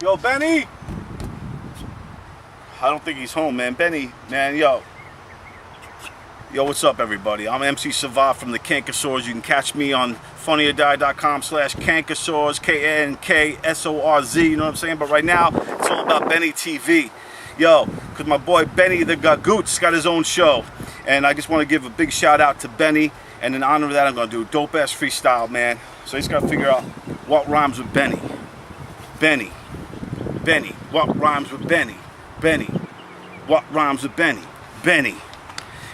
Yo, Benny! I don't think he's home, man. Benny, man, yo. Yo, what's up, everybody? I'm MC Savah from the Cankersaurs. You can catch me on funnyordie.com/Cankersaurs, K-A-N-K-S-O-R-Z, you know what I'm saying? But right now, it's all about Benny TV. Yo, because my boy Benny the Gagoots got his own show. And I just want to give a big shout out to Benny. And in honor of that, I'm going to do a dope-ass freestyle, man. So he's got to figure out what rhymes with Benny. Benny. Benny. What rhymes with Benny? Benny. What rhymes with Benny? Benny.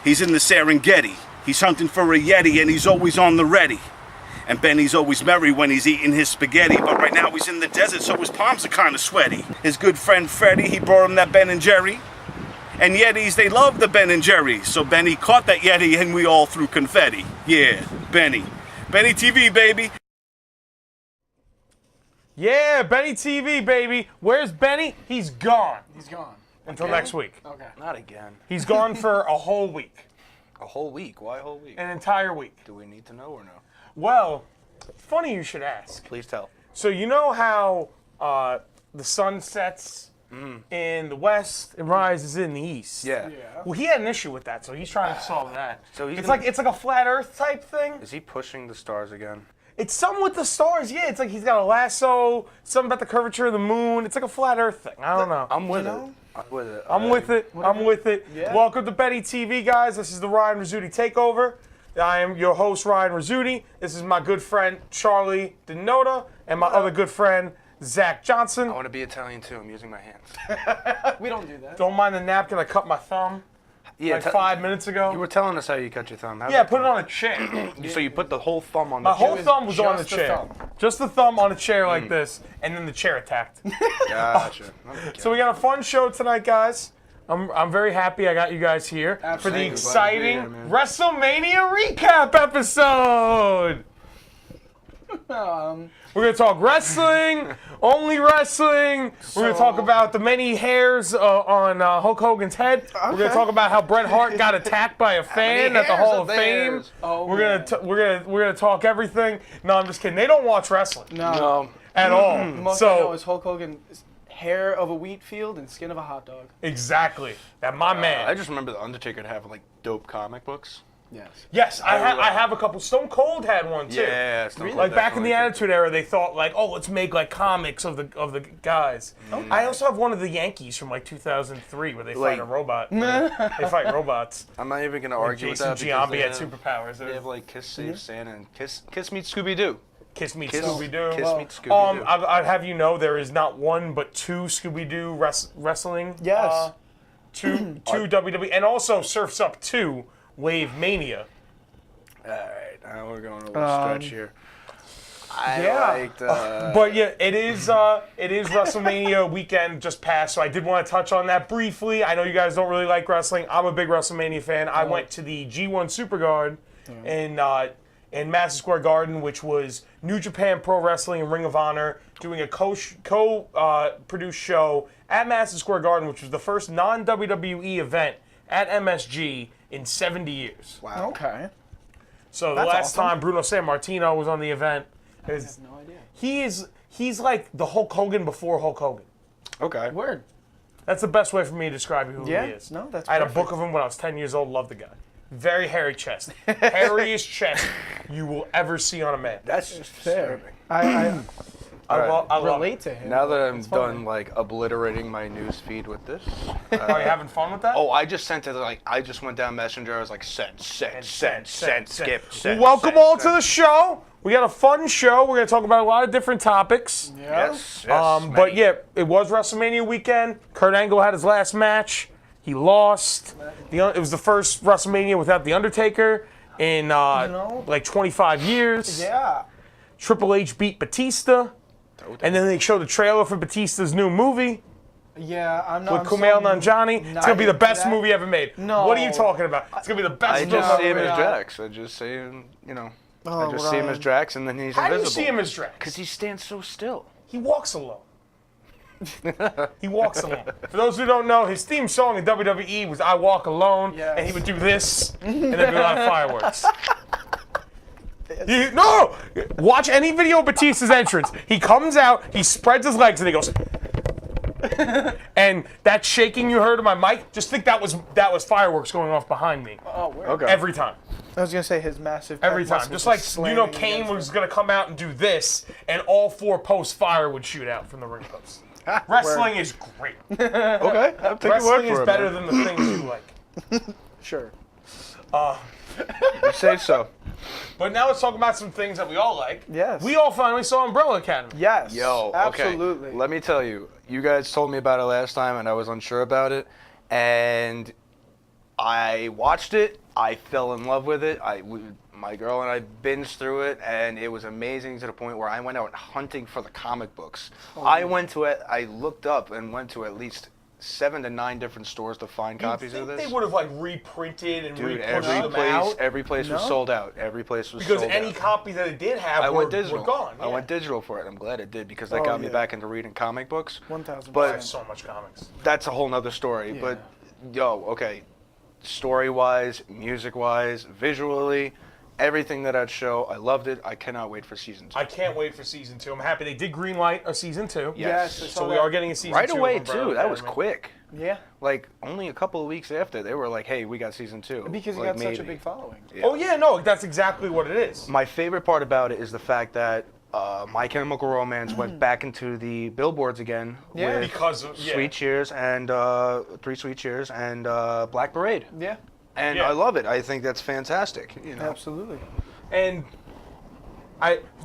He's in the Serengeti. He's hunting for a Yeti and he's always on the ready. And Benny's always merry when he's eating his spaghetti. But right now he's in the desert, so his palms are kind of sweaty. His good friend Freddie, he brought him that Ben and Jerry. And Yetis, they love the Ben and Jerry. So Benny caught that Yeti and we all threw confetti. Yeah, Benny. Benny TV, baby. Yeah, Benny TV, baby. Where's Benny? He's gone. He's gone. Until next week. Okay. Not again. He's gone for a whole week. A whole week? Why a whole week? An entire week. Do we need to know or no? Well, funny you should ask. Please tell. So you know how the sun sets in the west and rises in the east? Yeah. Well, he had an issue with that, so he's trying to solve that. So he's it's gonna- like a flat Earth type thing. Is he pushing the stars again? It's something with the stars, yeah. It's like he's got a lasso, something about the curvature of the moon. It's like a flat Earth thing. I don't know. I'm with it. I'm with it. I'm with it. I'm with it. Yeah. Welcome to Benny TV, guys. This is the Ryan Rizzuti Takeover. I am your host, Ryan Rizzuti. This is my good friend, Charlie Denota, and my other good friend, Zach Johnson. I want to be Italian too. I'm using my hands. We don't do that. Don't mind the napkin. I cut my thumb like 5 minutes ago. You were telling us how you cut your thumb. Yeah, put it on a chair. So you put the whole thumb on the My whole chair? thumb was on the just the chair. thumb. Just the thumb on a chair like this, and then the chair attacked. Gotcha. Okay. So we got a fun show tonight, guys. I'm very happy I got you guys here for the Absolutely. exciting Glad to be here, man. WrestleMania recap episode. We're going to talk wrestling, only wrestling. We're going to talk about the many hairs on Hulk Hogan's head. We're going to talk about how Bret Hart got attacked by a fan at the hairs Hall are of Fame. theirs? Oh, We're gonna talk everything. No, I'm just kidding. They don't watch wrestling No. at all. Most I know So is Hulk Hogan's hair of a wheat field and skin of a hot dog. exactly that, my man. I just remember the Undertaker having like dope comic books. Yes. Yes, I have a couple. Stone Cold had one too. Yeah. Stone Cold Like back in the definitely Attitude Era, they thought like, oh, let's make like comics of the guys. I also have one of the Yankees from like 2003 where they fight Like- a robot. They fight robots. I'm not even gonna argue with Jason that because Giambi they had have, superpowers. they have like Kiss Save Santa and Kiss Meet Scooby Doo. Kiss Me Kiss Scooby Doo. Kiss Meet Scooby Doo. I'd have you know there is not one but two Scooby Doo wrestling. Yes. Two WWE and also Surfs Up 2 Wave Mania. All right, now we're going a little stretch here. I yeah. liked. But yeah, it is WrestleMania weekend just passed, so I did want to touch on that briefly. I know you guys don't really like wrestling. I'm a big WrestleMania fan. I went to the G1 Supercard in Madison Square Garden, which was New Japan Pro Wrestling and Ring of Honor doing a co-produced show at Madison Square Garden, which was the first non-WWE event at MSG in 70 years. wow. Okay. So the That's last awesome. time Bruno Sammartino was on the event, I have no idea. he's like the Hulk Hogan before Hulk Hogan. Okay. Word. That's the best way for me to describe who Yeah. he is. No, that's I had a perfect. book of him when I was 10 years old. Loved the guy. Very hairy chest. Hairiest chest you will ever see on a man. That's disturbing. I I love relate to him. Now that I'm It's funny. done like obliterating my news feed with this. Are you having fun with that? Oh, I just sent it like I just went down Messenger. I was like send, skip, send. Welcome all to the show. We got a fun show. We're going to talk about a lot of different topics. Yes. But many. yeah, it was WrestleMania weekend. Kurt Angle had his last match. He lost. It was the first WrestleMania without The Undertaker in like 25 years. Yeah. Triple H beat Batista. And then they showed the trailer for Batista's new movie Yeah, I'm not. with Kumail Nanjiani. It's going to be the best that. movie ever made. No. What are you talking about? It's going to be the best I film just see ever him made. as Drax. I just see him, I just see him Ryan. as Drax, and then he's How do you invisible. see him as Drax? Because he stands so still. He walks alone. He walks alone. For those who don't know, his theme song in WWE was I Walk Alone, Yes. and he would do this, and there'd be a lot of fireworks. No! Watch any video of Batista's entrance. He comes out, he spreads his legs, and he goes, And that shaking you heard of my mic, just think that was fireworks going off behind me. Oh, word. Okay. Every time. I was gonna say his massive. Every pec time. muscles Just like, slamming Kane against was him. going to come out and do this, and all 4 posts fire would shoot out from the ring posts. Wrestling is great. Okay, I'll take your Wrestling word is for it. better man. than the things you like. Sure. You say so. But now let's talk about some things that we all like. Yes. We all finally saw Umbrella Academy. Yes. Yo, absolutely. okay. Let me tell you. You guys told me about it last time, and I was unsure about it. And I watched it. I fell in love with it. My girl and I binged through it, and it was amazing to the point where I went out hunting for the comic books. I looked up and went to at least 7 to 9 different stores to find copies of this. They would have like reprinted and Dude, repushed them out. every place was No. sold out. Every place was Because sold any out. copy that it did have I were, went digital. were gone. I went digital for it. I'm glad it did because that Oh, got me yeah. back into reading comic books. 1000%. But- I have so much comics. That's a whole nother story. Yeah. But okay, story-wise, music-wise, visually, everything that show, I loved it. I cannot wait for season 2. I can't wait for season 2. I'm happy they did greenlight a season 2. Yes. I saw So we that. are getting a season Right 2. away of Umbrella too. That was Academy. quick. Yeah. Like only a couple of weeks after, they were like, "Hey, we got season 2." Because he like, got such a maybe. big following. Yeah. Oh yeah, no, that's exactly what it is. My favorite part about it is the fact that My Chemical Romance went back into the billboards again Yeah. with Because of Sweet Cheers and 3 Sweet Cheers and Black Parade. Yeah. And Yeah. I love it. I think that's fantastic. You know. Absolutely. And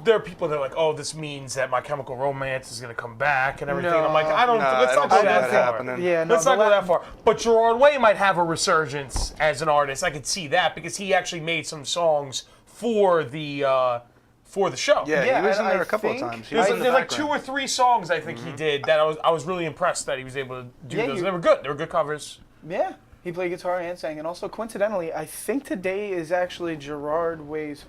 there are people that are like, oh, this means that My Chemical Romance is going to come back and everything. No. I'm like, I don't. No, let's I not don't go see that that far. happening. Yeah. No. Let's not go that far. But Gerard Way might have a resurgence as an artist. I could see that because he actually made some songs for the show. Yeah, Yeah, he was in and there I a couple of think- times. He was There's, in the there's like 2 background. or 3 songs I think he did that I was really impressed that he was able to do Yeah, those. you- They were good. They were good covers. Yeah. He played guitar and sang, and also coincidentally, I think today is actually Gerard Way's.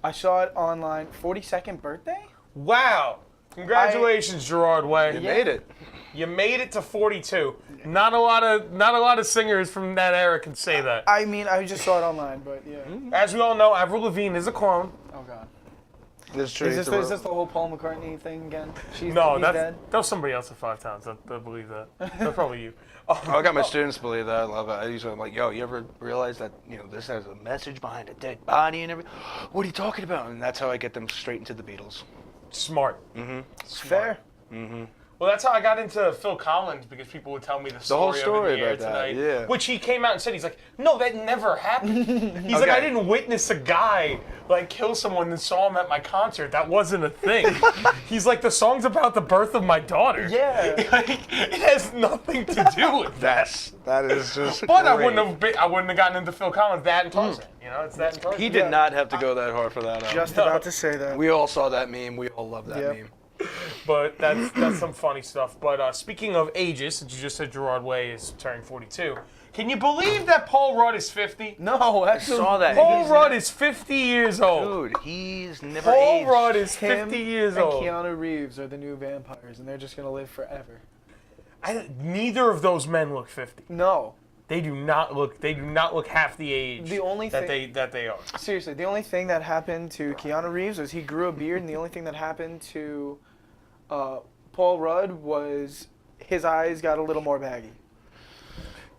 I saw it online. 42nd birthday. Wow. Congratulations, Gerard Way. You made it. You made it to 42. Not a lot of singers from that era can say that. I mean, I just saw it online, but yeah. As we all know, Avril Lavigne is a clone. Oh God. This tree. Is this the whole Paul McCartney thing again? He's No, dead. that was somebody else at 5 times. I believe that. That's probably you. I got my students to believe that. I love it. I usually am like, yo, you ever realize that this has a message behind a dead body and everything? What are you talking about? And that's how I get them straight into the Beatles. Smart. It's fair. Well, that's how I got into Phil Collins because people would tell me the story, whole story of the air about that, tonight. yeah. Which he came out and said, he's like, no, that never happened. He's like, Okay. I didn't witness a guy like kill someone and saw him at my concert. That wasn't a thing. He's like, the song's about the birth of my daughter. Yeah. Like, it has nothing to do with that. That is just. But I great. wouldn't have gotten into Phil Collins that and Tarzan. It's that and Tarzan. He did not have to go that hard for that. Just No. about to say that. We all saw that meme. We all love that Yep. meme. But that's some funny stuff. But speaking of ages, since you just said Gerard Way is turning 42, can you believe that Paul Rudd is 50? No, I saw that. Paul He's Rudd is 50 years old. Dude, he's never Paul aged. Rudd is Him 50 years and old. Keanu Reeves are the new vampires, and they're just gonna live forever. Neither of those men look 50. No, They do not look half the age The only that thing- they are. seriously. The only thing that happened to Keanu Reeves was he grew a beard, and the only thing that happened to Paul Rudd was his eyes got a little more baggy.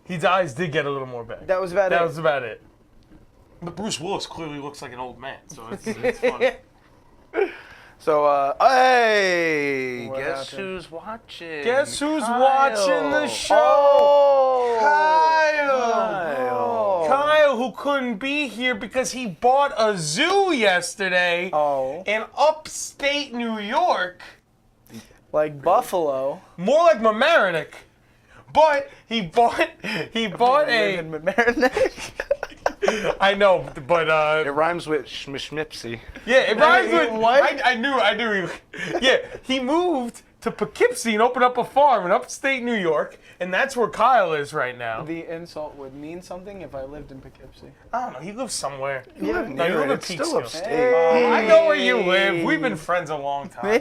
His eyes did get a little more big. That was about That it. was about it. But Bruce Willis clearly looks like an old man, so it's funny. So, hey, What guess happened? who's watching? Guess who's Kyle. watching the show? Oh, Kyle! Kyle, who couldn't be here because he bought a zoo yesterday Oh, in upstate New York. like Buffalo. More like Mamaroneck. But he bought Live a. in Mamaroneck. I know, but It rhymes with schmipsy. yeah, it rhymes Wait, with. what? I knew. Yeah, he moved to Poughkeepsie and opened up a farm in upstate New York, and that's where Kyle is right now. The insult would mean something if I lived in Poughkeepsie. I don't know. He lives somewhere. Yeah. No, you live in It's still Peekskill. upstate. I know where you live. We've been friends a long time.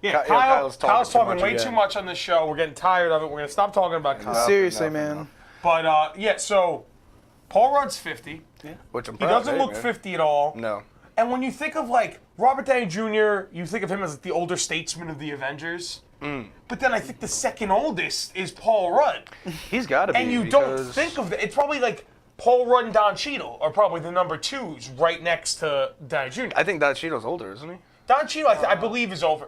Yeah, Kyle's Kyle's talking talking too much way again. too much on this show. We're getting tired of it. We're gonna stop talking about Kyle. Seriously, no, man. no. But yeah, so Paul Rudd's 50. Which I'm He proud doesn't of, look man. 50 at all. No. And when you think of like Robert Downey Jr., you think of him as the older statesman of the Avengers. But then I think the second oldest is Paul Rudd. He's got to be. And you don't think of it. It's probably like Paul Rudd and Don Cheadle are probably the number twos right next to Downey Jr. I think Don Cheadle's older, isn't he? Don Cheadle, I believe, is older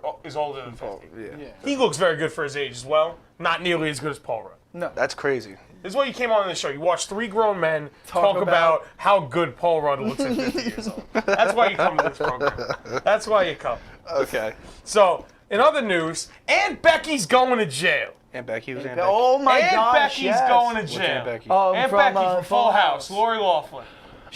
than 50. Yeah. He looks very good for his age as well. Not nearly as good as Paul Rudd. No. That's crazy. This is why you came on the show. You watched three grown men talk about how good Paul Rudd looks at 50 years old. That's why you come to this program. That's why you come. Okay. So, in other news, Aunt Becky's going to jail. Aunt Becky was Aunt Becky. Oh my Aunt gosh, Becky's yes. going to What's jail. Aunt Becky? Aunt Becky from Full House, Lori Loughlin.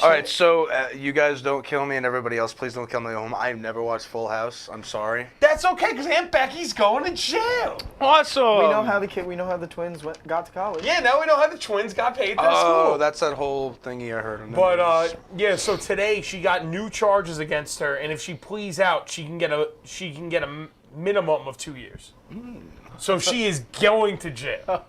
All right, so you guys don't kill me, and everybody else, please don't kill me at home. I've never watched Full House. I'm sorry. That's okay, because Aunt Becky's going to jail. Awesome. We know how the twins got to college. Yeah, now we know how the twins got paid for Oh, school. that's that whole thingy I heard. But yeah, so today she got new charges against her, and if she pleads out, she can get a minimum of 2 years. So she is going to jail.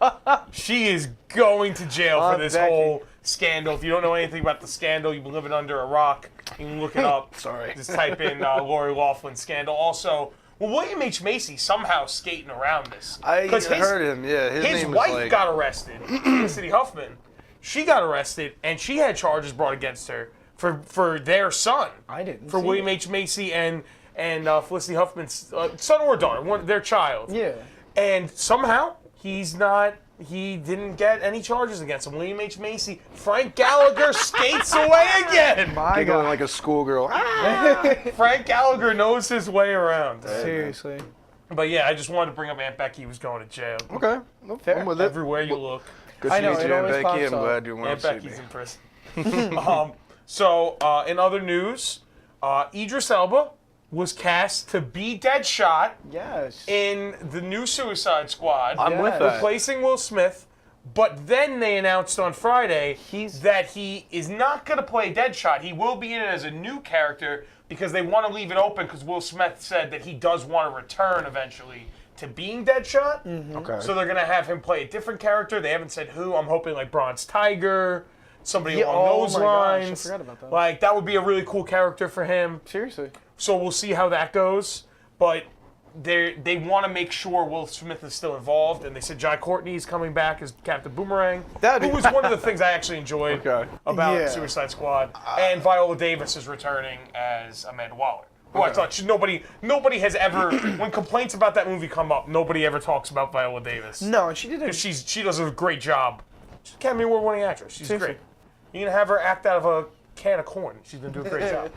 She is going to jail for this Becky. whole scandal. If you don't know anything about the scandal, you've been living under a rock. You can look it up. Sorry. Just type in Lori Loughlin scandal. Also, William H. Macy somehow skating around this. I 'Cause heard him. Yeah, his His name was wife like. got arrested, Felicity Huffman. She got arrested, and she had charges brought against her for their son. I didn't For see William it. H. Macy and Felicity Huffman's son or daughter, their child. Yeah. And somehow he didn't get any charges against him. William H. Macy, Frank Gallagher skates away again. My Giggling God. like a schoolgirl. Frank Gallagher knows his way around. Seriously. But yeah, I just wanted to bring up Aunt Becky was going to jail. Okay. Nope, Fair. I'm with it. Everywhere you look, Good I to know, meet it you, Aunt always Becky. pops I'm up. glad you want Aunt to see Becky's me. in prison. So in other news, Idris Elba was cast to be Deadshot Yes. in the new Suicide Squad, I'm with Yes. that. replacing Will Smith. But then they announced on Friday He's- that he is not going to play Deadshot. He will be in it as a new character because they want to leave it open because Will Smith said that he does want to return eventually to being Deadshot. Okay. So they're going to have him play a different character. They haven't said who. I'm hoping like Bronze Tiger, somebody Yeah, along oh those my gosh, I lines. forgot about that. Like, that would be a really cool character for him. Seriously. So we'll see how that goes. But they want to make sure Will Smith is still involved, and they said Jai Courtney's coming back as Captain Boomerang. That'd be- Who was one of the things I actually enjoyed Okay. about Yeah. Suicide Squad. And Viola Davis is returning as Amanda Waller. Who I thought nobody has ever, when complaints about that movie come up, nobody ever talks about Viola Davis. No, and she did it. She does a great job. She's an Academy Award winning actress. She's Seriously. great. You're gonna have her act out of a can of corn. She's gonna do a great job.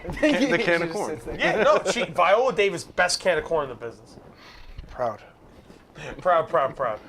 The can of corn. Yeah, no, Viola Davis, best can of corn in the business. Proud. Proud.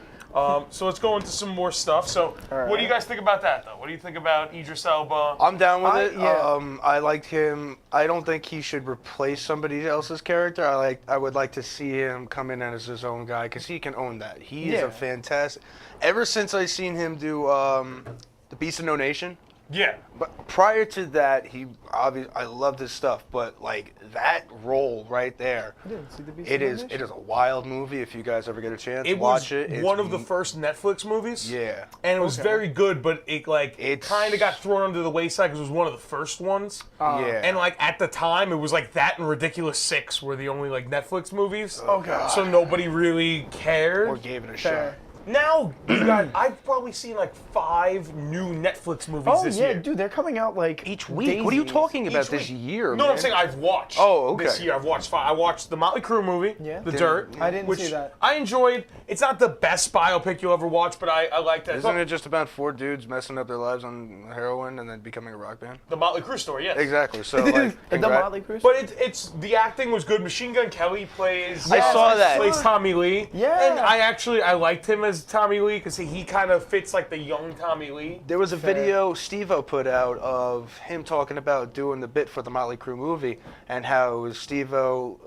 So let's go into some more stuff. So, what do you guys think about that, though? What do you think about Idris Elba? I'm down with it. yeah. I liked him. I don't think he should replace somebody else's character. I would like to see him come in as his own guy because he can own that. He is Yeah. a fantastic. Ever since I seen him do the Beast of No Nation, Yeah. but prior to that, I loved his stuff. But like that role right there, I didn't see the Beast it of No is Nation. a wild movie. If you guys ever get a chance, It watch was it. It's one of the first Netflix movies. Yeah. And it was Okay. very good, but it It's- kind of got thrown under the wayside because it was one of the first ones. Yeah. And like at the time, it was like that and Ridiculous 6 were the only like Netflix movies. Okay. So nobody really cared. or gave it a Fair. shot. Now, you guys, I've probably seen like 5 new Netflix movies Oh this yeah, year. dude, they're coming out like Each week. What are you daisies. talking about Each this week. year? No, man? I'm saying I've watched. Oh, okay. This year I've watched 5. I watched the Motley Crue movie, Yeah. The Didn't- Dirt. I didn't which see that. I enjoyed. It's not the best biopic you'll ever watch, but I like that. Isn't it just about 4 dudes messing up their lives on heroin and then becoming a rock band? The Motley Crue story, yes. Exactly. So like, The Motley Crue. But it's the acting was good. Machine Gun Kelly plays. I saw that. Plays Tommy Lee. Yeah. And I liked him as Tommy Lee because he kind of fits like the young Tommy Lee. There was a video Steve-O put out of him talking about doing the bit for the Motley Crue movie and how it was Steve-O,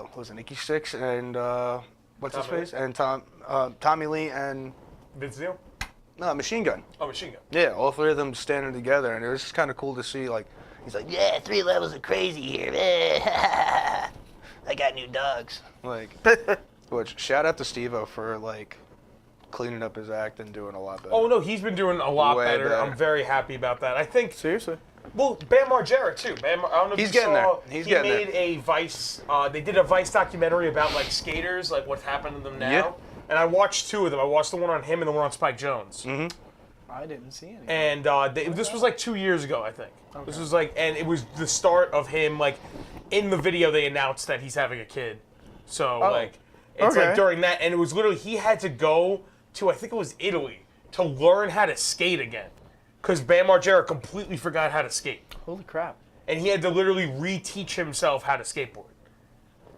what was it, Nikki Sixx and what's his Tommy face? And Tommy Lee and Vince Neil. Machine Gun. Oh, Machine Gun. Yeah, all 3 of them standing together, and it was just kind of cool to see. Like, he's like, "Yeah, 3 levels of crazy here, man. I got new dogs." Like, which shout out to Steve-O for like cleaning up his act and doing a lot better. Oh no, he's been doing a lot Way better. better. I'm very happy about that. I think Seriously. Well, Bam Margera too. I don't know if He's you getting saw, there. He's he getting made there. a Vice. They did a Vice documentary about like skaters, like what's happened to them now. Yeah. And I watched 2 of them. I watched the one on him and the one on Spike Jonze. I didn't see any. And this was like 2 years ago, I think. Okay. This was like, and it was the start of him. Like in the video, they announced that he's having a kid. So like, it's like during that, and it was literally he had to go to I think it was Italy to learn how to skate again, because Bam Margera completely forgot how to skate. Holy crap. And he had to literally reteach himself how to skateboard.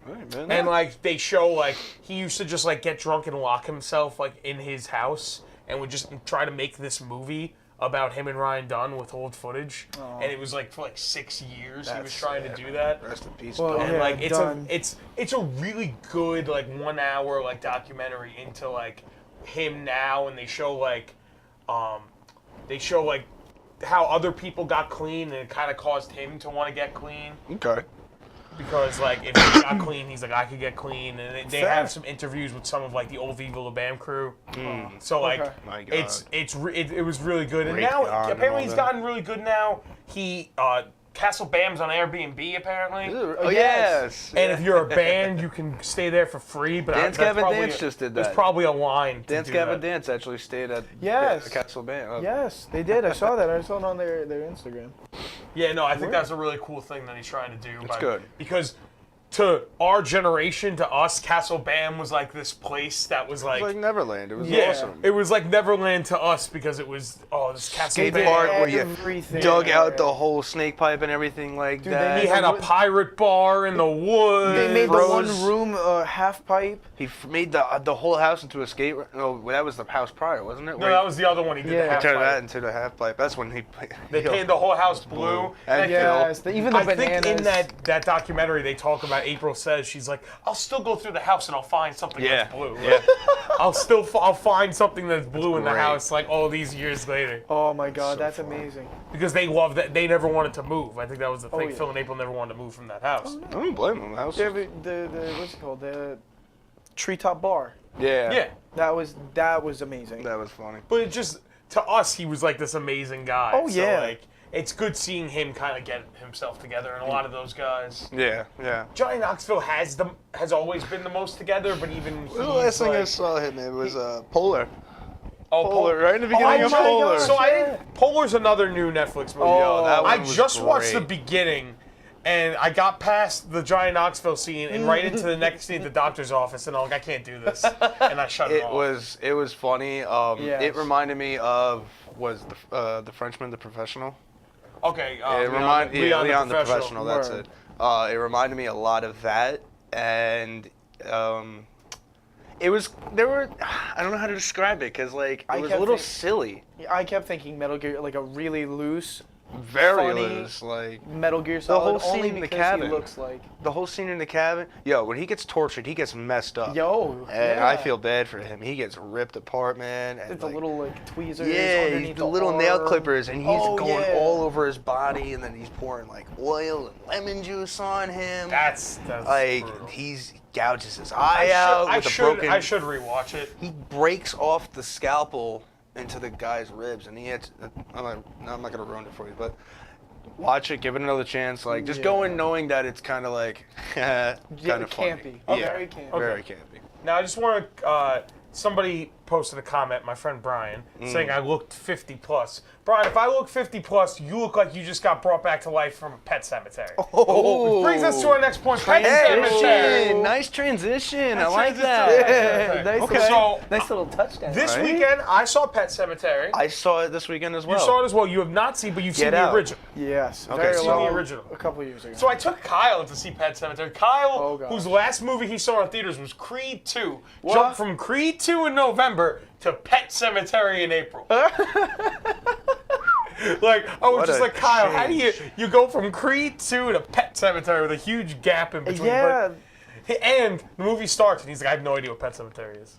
Right, man. And like they show like he used to just like get drunk and lock himself like in his house and would just try to make this movie about him and Ryan Dunn with old footage. And it was like for like 6 years he was trying to do that. Rest in peace, Well, Dunn. And like Dunn. it's a really good like 1 hour like documentary into like him now, and they show like how other people got clean and it kind of caused him to want to get clean. Okay. Because like if he got clean, he's like I could get clean, and they Fair. have some interviews with some of like the old Viva La Bam crew. So like Okay. My God. it was really good, and Great now Don and apparently all he's that. gotten really good now. He Castle Bam's on Airbnb apparently, Oh, yes. and if you're a band, you can stay there for free. But Dance that's Gavin probably Dance just did There's that. probably a line. To Dance do Gavin that. Dance actually stayed at Yes. Castle Band. Oh. Yes, they did. I saw that. I saw it on their Instagram. Yeah, no, I think that's a really cool thing that he's trying to do. It's good. Because to our generation, to us, Castle Bam was like this place that was It was like Neverland. It was yeah, awesome. it was like Neverland to us because it was this Castle Skate Bam. park where you Everything. dug out the whole snake pipe and everything like Dude, that. He had a pirate bar in the woods. They made the Rose. one room half pipe. He made the whole house into a skate. No, that was the house prior, wasn't it? No, that was the other one. He did Yeah. the half Turned that pipe. into the half pipe. That's when he. They painted the whole house blue. And Yes, even the I bananas. think in that documentary they talk about April says she's like, I'll still go through the house and I'll find something Yeah. that's blue. Yeah. I'll find something that's blue in the Great. house like all these years later Oh my God, So that's fun. amazing. because they love that they never wanted to move. I think that was the thing. yeah. Phil and April never wanted to move from that house. I don't blame him. The house. The what's it called? The treetop bar. Yeah. Yeah, That was amazing. That was funny. but it just to us he was like this amazing guy. Oh, So, yeah. like it's good seeing him kind of get himself together, and a lot of those guys. Yeah. Yeah. Johnny Knoxville has always been the most together, but even The last thing I like, saw him in was Polar. oh, Polar, right in the I beginning of just- Polar. So I didn't. Polar's another new Netflix movie. Oh, that one I was just watched the great. beginning, and I got past the Johnny Knoxville scene and right into the next scene at the doctor's office, and I'm like, I can't do this, and I shut it off. It was funny. Yes. It reminded me of the Frenchman, the Professional. Okay. Leon the Professional. That's Word. it. It reminded me a lot of that, and it was I don't know how to describe it because like I it was a kept little think- silly, I kept thinking Metal Gear, like a really loose very funny. loose, like. Metal Gear The whole Solid. scene only in the because cabin. he looks like. The whole scene in the cabin, yo, when he gets tortured, he gets messed up. Yo. And yeah. I feel bad for him. He gets ripped apart, man. And It's the little like tweezers. yeah, underneath the little nail arm. clippers, and he's Oh, going yeah. all over his body, and then he's pouring like oil and lemon juice on him. That's like brutal. he's gouges his eye out with a broken. I should rewatch it. He breaks off the scalpel into the guy's ribs, and he had. I'm not gonna ruin it for you, but. Watch it, give it another chance. Like, just go in knowing that it's kind of like, kind of funny. campy. Yeah, Very campy. Very campy. Now I just want to. Somebody posted a comment, my friend Brian, saying I looked 50 plus. Brian, if I look 50 plus, you look like you just got brought back to life from Pet Cemetery. Oh, Which brings us to our next point, Pet Transition. Cemetery. Nice transition. I like transition. that. Nice, Okay, little, so nice little touchdown. this Right? weekend I saw Pet Cemetery. I saw it this weekend as well. You saw it as well. You have not seen, but you've seen Get the Out. original. Yes. Okay, very so- long, the original. A couple years ago. So I took Kyle to see Pet Cemetery. Kyle, Oh, God. whose last movie he saw in theaters was Creed 2, What? jumped from Creed 2 in November to Pet Cemetery in April. Like, I was What just a like, Kyle, how do change. you go from Creed 2 to Pet Cemetery with a huge gap in between? yeah. But, and the movie starts, and he's like, I have no idea what Pet Cemetery is.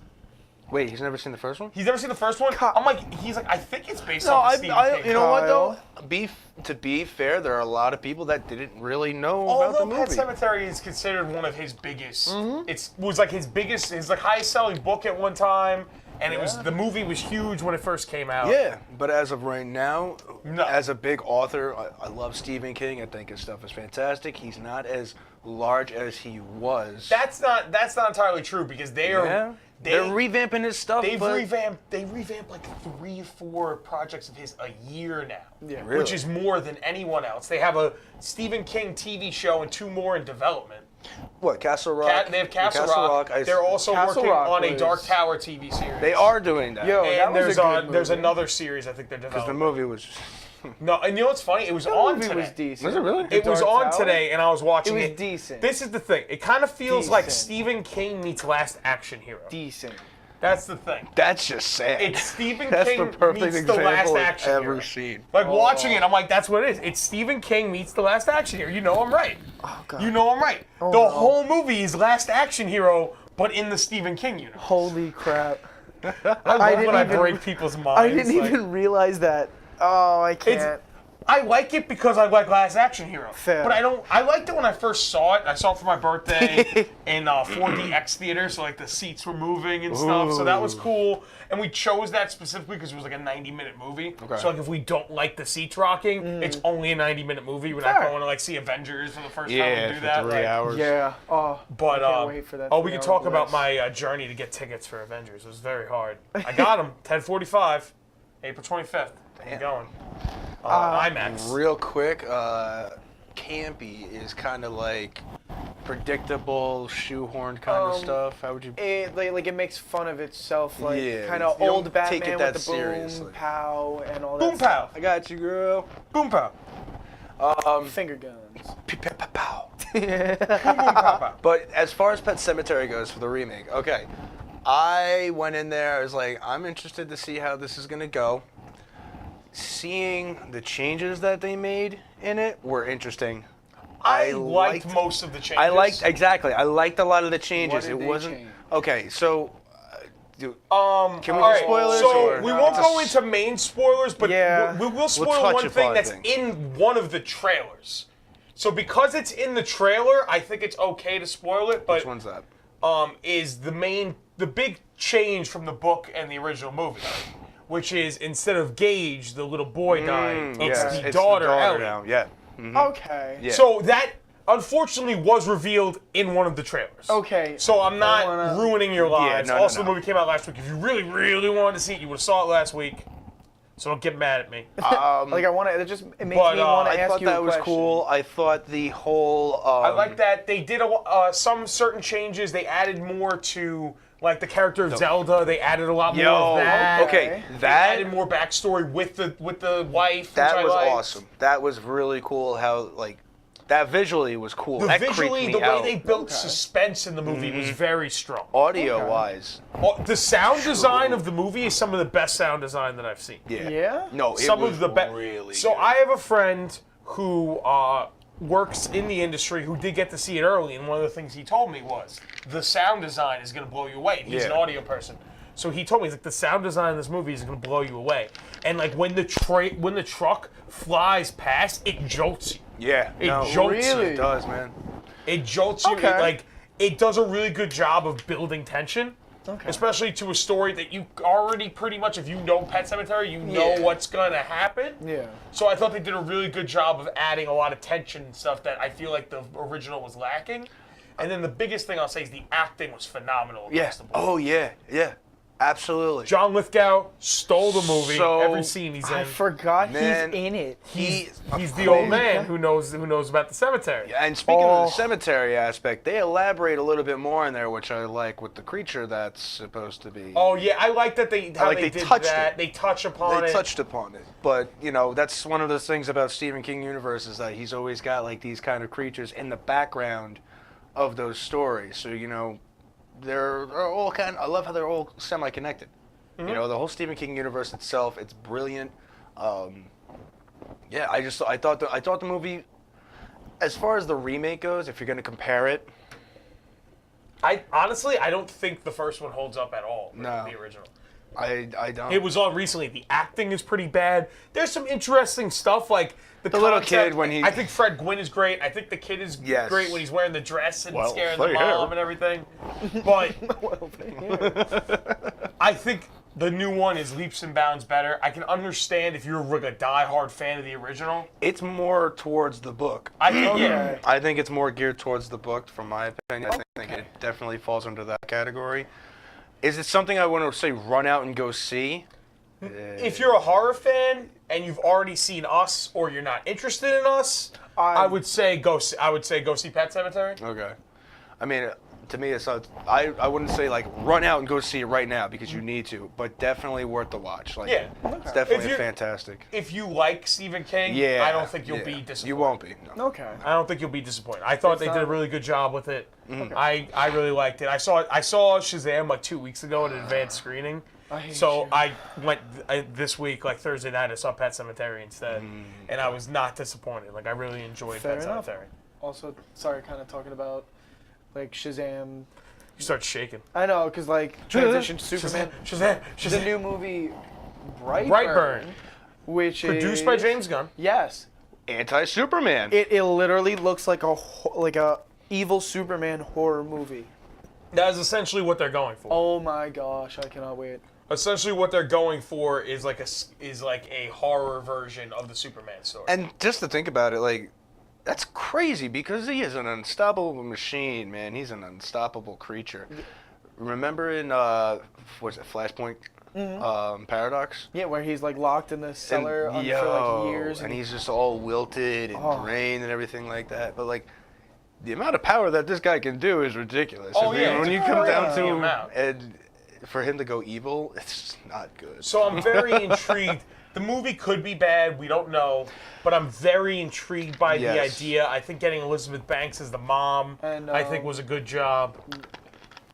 Wait, he's never seen the first one? He's never seen the first one? I'm like, he's like, I think it's based No, off of Stephen King. you know what though? Kyle. To be fair, there are a lot of people that didn't really know about Although the Pet movie. Sematary is considered one of his biggest, it was like his biggest, his like highest selling book at one time, And it was the movie was huge when it first came out. Yeah, but as of right now, No. as a big author, I love Stephen King. I think his stuff is fantastic. He's not as large as he was. That's not entirely true because they're revamping his stuff. They've but revamped like 3 or 4 projects of his a year now. Yeah. Really? Which is more than anyone else. They have a Stephen King TV show and 2 more in development. What, Castle Rock? They have Castle Rock. They're also Castle working Rock on a was- Dark Tower TV series. They are doing that. Yo, that And was there's a good there's movie. another series I think they're Because the developing. movie was... No, and you know what's funny? It was That on movie today. was decent. Was it really? It was Dark on Tower? today, and I was watching It it. was decent. This is the thing. It kind of feels like Decent. Stephen King meets Last Action Hero. Decent. That's the thing. That's just sad. It's Stephen That's King the perfect meets the Last example I've Action ever Hero. seen. Like watching it, I'm like, that's what it is. It's Stephen King meets the Last Action Hero. You know I'm right. Oh, God. You know I'm right. Oh, the no. whole movie is Last Action Hero, but in the Stephen King universe. Holy crap. I love didn't when I even- break people's minds. I didn't like- even realize that. Oh, I can't. I like it because I like Last Action Hero. Fair. But I liked it when I first saw it. I saw it for my birthday in 4DX theater, so like the seats were moving and stuff. So that was cool. And we chose that specifically because it was like a 90-minute movie. Okay. So like if we don't like the seats rocking, it's only a 90-minute movie. We're not Fair. going to like see Avengers for the first time Yeah, and do for that. 3 like- hours. Yeah. Oh. But I can't wait for that we can 3 talk hour about bliss. my journey to get tickets for Avengers. It was very hard. I got them. 10:45, April 25th. I'm Damn. going. IMAX. Real quick, campy is kind of like predictable, shoehorned kind of stuff. How would you... It like it makes fun of itself, like Yeah, kind of you don't old take Batman it that with the boom seriously. pow and all Boom that. pow. I got you, girl. Boom pow. Stuff. Finger guns. Pow. Boom boom pow pow. But as far as Pet Semetary goes for the remake, okay. I went in there, I was like, I'm interested to see how this is going to go. Seeing the changes that they made in it were interesting. I liked most of the changes. I liked a lot of the changes. What did It they wasn't change? okay. So, can we all do right, spoilers? So or we won't It's a go s- into main spoilers, but Yeah. we will spoil touch one thing upon that's things. in one of the trailers. So because it's in the trailer, I think it's okay to spoil it. But Which one's that? is the big change from the book and the original movie, which is instead of Gage, the little boy dying, it's yes, the daughter, Ellie. now. Yeah. Okay. Yeah. So that unfortunately was revealed in one of the trailers. Okay. So I'm not wanna- ruining your lives. no, Also, no. the movie came out last week. If you really, really wanted to see it, you would have saw it last week. So don't get mad at me. Like I want to. It makes But, me want to I ask thought you that a was question. cool. I thought the whole. I like that they did some certain changes. They added more to like the character of Zelda. They added a lot more of that. Okay, They that added more backstory with the wife. that which was I liked. awesome. That was really cool. How like that visually was cool. The That visually, creeped me the way out. they built suspense in the movie was very strong. Audio wise, The sound design of the movie is some of the best sound design that I've seen. yeah. Yeah? No, it Some was of the best. really. So good. I have a friend who works in the industry who did get to see it early, and one of the things he told me was the sound design is going to blow you away. He's an Yeah. audio person. So he told me, he's like, the sound design in this movie is going to blow you away. And like when the truck flies past, it jolts you. Yeah, It no, jolts really? it does, man. It jolts you. Okay. It does a really good job of building tension. Okay. Especially to a story that you already pretty much, if you know Pet Semetary, you know Yeah. what's going to happen. Yeah. So I thought they did a really good job of adding a lot of tension and stuff that I feel like the original was lacking. And then the biggest thing I'll say is the acting was phenomenal. Yeah. across the board. Oh yeah, yeah. Absolutely. John Lithgow stole the movie. So- Every scene he's I in. forgot Man, he's in it. He's the old man who knows about the cemetery. And speaking of Oh. the cemetery aspect, they elaborate a little bit more in there, which I like with the creature that's supposed to be. Oh yeah, I like that they like they they did touched that. it. They touch upon They it. touched upon it. But, you know, that's one of those things about Stephen King universe is that he's always got like these kind of creatures in the background of those stories. So, you know, they're all I love how they're all semi-connected. You know, the whole Stephen King universe itself, it's brilliant. Yeah, I thought the movie, as far as the remake goes, if you're going to compare it, I honestly, I don't think the first one holds up at all. No. The original. I don't. It was on recently. The acting is pretty bad. There's some interesting stuff like the little concept. kid when he. I think Fred Gwynn is great. I think the kid is Yes. great when he's wearing the dress and Well, scaring the say mom here. and everything. But I think the new one is leaps and bounds better. I can understand if you're like a diehard fan of the original. It's more towards the book. I think yeah. I think it's more geared towards the book, from my opinion. I think it definitely falls under that category. Is it something I want to say run out and go see? If you're a horror fan and you've already seen Us or you're not interested in Us, I would say go see Pet Semetary. Okay. I mean, to me, it's I wouldn't say like run out and go see it right now because you need to, but definitely worth the watch. Like, Yeah. it's definitely If fantastic. If you like Stephen King, Yeah. I don't think you'll be disappointed. You won't be. No. Okay. I don't think you'll be disappointed. I thought It's they did a not- really good job with it. Mm. I really liked it. I saw Shazam like 2 weeks ago at an advanced screening. I hate So you. I went this week, like Thursday night, I saw Pet Cemetery instead, and I was not disappointed. Like I really enjoyed Fair Pet enough. Cemetery. Also, sorry, kind of talking about like Shazam. You start shaking. I know, because like transition to Superman. Shazam! The Shazam! new movie Brightburn, Brightburn, which produced is by James Gunn. Yes, Anti-Superman. it literally looks like a evil Superman horror movie. That is essentially what they're going for. Oh my gosh, I cannot wait. Essentially, what they're going for is like a horror version of the Superman story. And just to think about it, like, that's crazy because he is an unstoppable machine, man. He's an unstoppable creature. Remember in what's it, Flashpoint Paradox? Yeah, where he's like locked in the cellar for like years. And he's just all wilted and Oh. drained and everything like that. But like, the amount of power that this guy can do is ridiculous. Oh, I mean, yeah, when it's you come down crazy to amount. and for him to go evil, it's not good. So I'm very intrigued. The movie could be bad, we don't know, but I'm very intrigued by the Yes. idea. I think getting Elizabeth Banks as the mom, And, I think was a good job.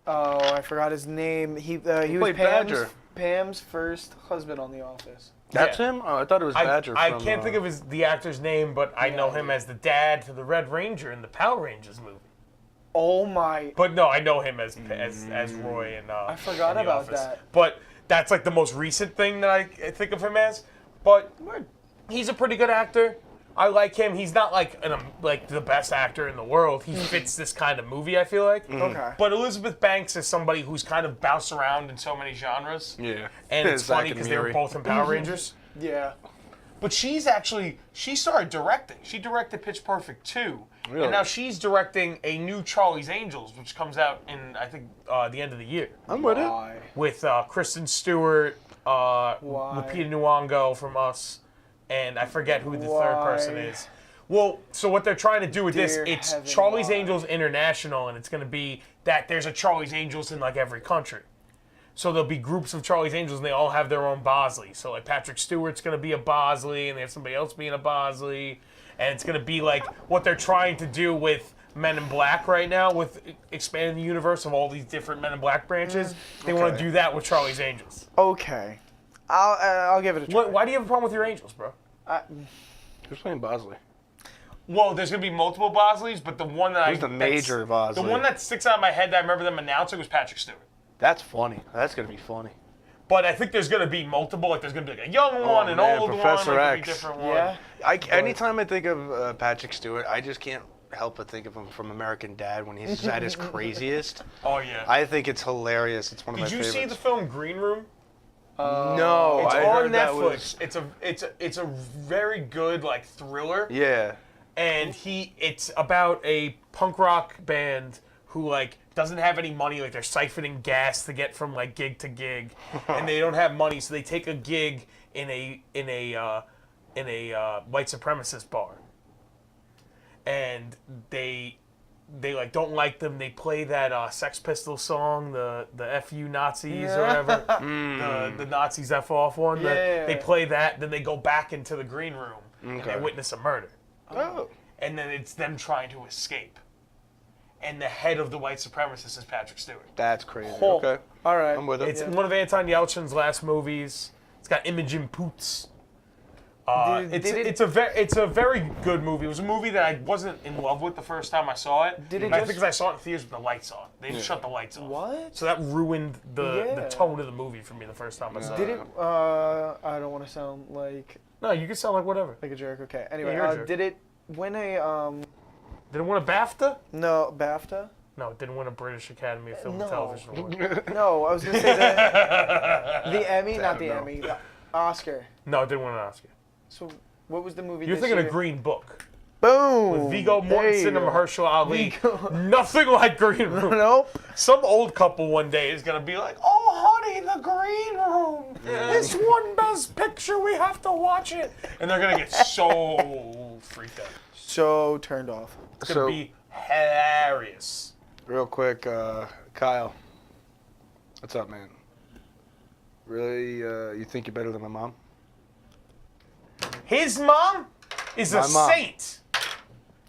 Oh, I forgot his name. He was played Badger. Pam's first husband on The Office. That's Yeah. him? Oh, I thought it was Badger. I from, can't think of the actor's name, but I know Yeah. him as the dad to the Red Ranger in the Power Rangers movie. Oh my! But no, I know him as Roy and I forgot in The about Office. that. But that's like the most recent thing that I think of him as. But he's a pretty good actor. I like him. He's not like like the best actor in the world. He fits this kind of movie, I feel like. Okay. But Elizabeth Banks is somebody who's kind of bounced around in so many genres. Yeah. And it's Zack funny and because they were Miri. both in Power Rangers. Yeah. But she started directing. She directed Pitch Perfect 2. Really? And now she's directing a new Charlie's Angels, which comes out in, I think, the end of the year. I'm with it. Why? With Kristen Stewart, Lupita Nyong'o from Us, and I forget who the third person Why? is. Well, so what they're trying to do with this, Dear it's heaven, Charlie's why? Angels International, and it's going to be that there's a Charlie's Angels in like every country. So there'll be groups of Charlie's Angels, and they all have their own Bosley. So like Patrick Stewart's going to be a Bosley, and they have somebody else being a Bosley, and it's going to be like what they're trying to do with Men in Black right now, with expanding the universe of all these different Men in Black branches. They want to Okay. do that with Charlie's Angels. Okay. I'll give it a try. Why do you have a problem with your Angels, bro? Who's playing Bosley? Well, there's going to be multiple Bosleys, but the one that Who's the major Bosley? The one that sticks out in my head that I remember them announcing was Patrick Stewart. That's funny. That's going to be funny. But I think there's going to be multiple. Like there's going to be like a young one, an man, old Professor one, like a X. different one. Yeah. Anytime I think of Patrick Stewart, I just can't help but think of him from American Dad when he's at his craziest. Oh yeah. I think it's hilarious. It's one of my Did you favorites. see the film Green Room? No, It's I on heard that Netflix. was. It's a very good like thriller. Yeah. And it's about a punk rock band who like doesn't have any money, like they're siphoning gas to get from like gig to gig, and they don't have money, so they take a gig in a white supremacist bar, and they like don't like them. They play that Sex Pistols song, the "F you Nazis" or whatever, the Nazis F off one. Yeah. They play that, then they go back into the green room and they Okay. witness a murder. Oh. And then it's them trying to escape. And the head of the white supremacists is Patrick Stewart. That's crazy. Oh. Okay. All right. I'm with it. It's one of Anton Yelchin's last movies. It's got Imogen Poots. It's a very good movie. It was a movie that I wasn't in love with the first time I saw it. Did it I just- think 'cause I saw it in theaters with the lights on. They just shut the lights off. What? So that ruined the Yeah. tone of the movie for me the first time I saw Did it. it? I don't want to sound like No, you can sound like whatever. a jerk. Okay. Anyway, you're a jerk. did it win a Did it win a BAFTA? no BAFTA? No, it didn't win a British Academy of Film No. and Television Award. No, I was gonna say the Emmy, not the Emmy, the Oscar. No, it didn't win an Oscar. So what was the movie? You're this thinking year? of Green Book. Boom. With Viggo There you Mortensen and go. Mahershala Ali. Viggo. Nothing like Green Room. Nope. Some old couple one day is gonna be like, "Oh, honey, the Green Room. This one Best Picture. We have to watch it." And they're gonna get so freaked out. So turned off. It's gonna be hilarious. Real quick, Kyle. What's up, man? Really, you think you're better than my mom? His mom is a My mom. saint.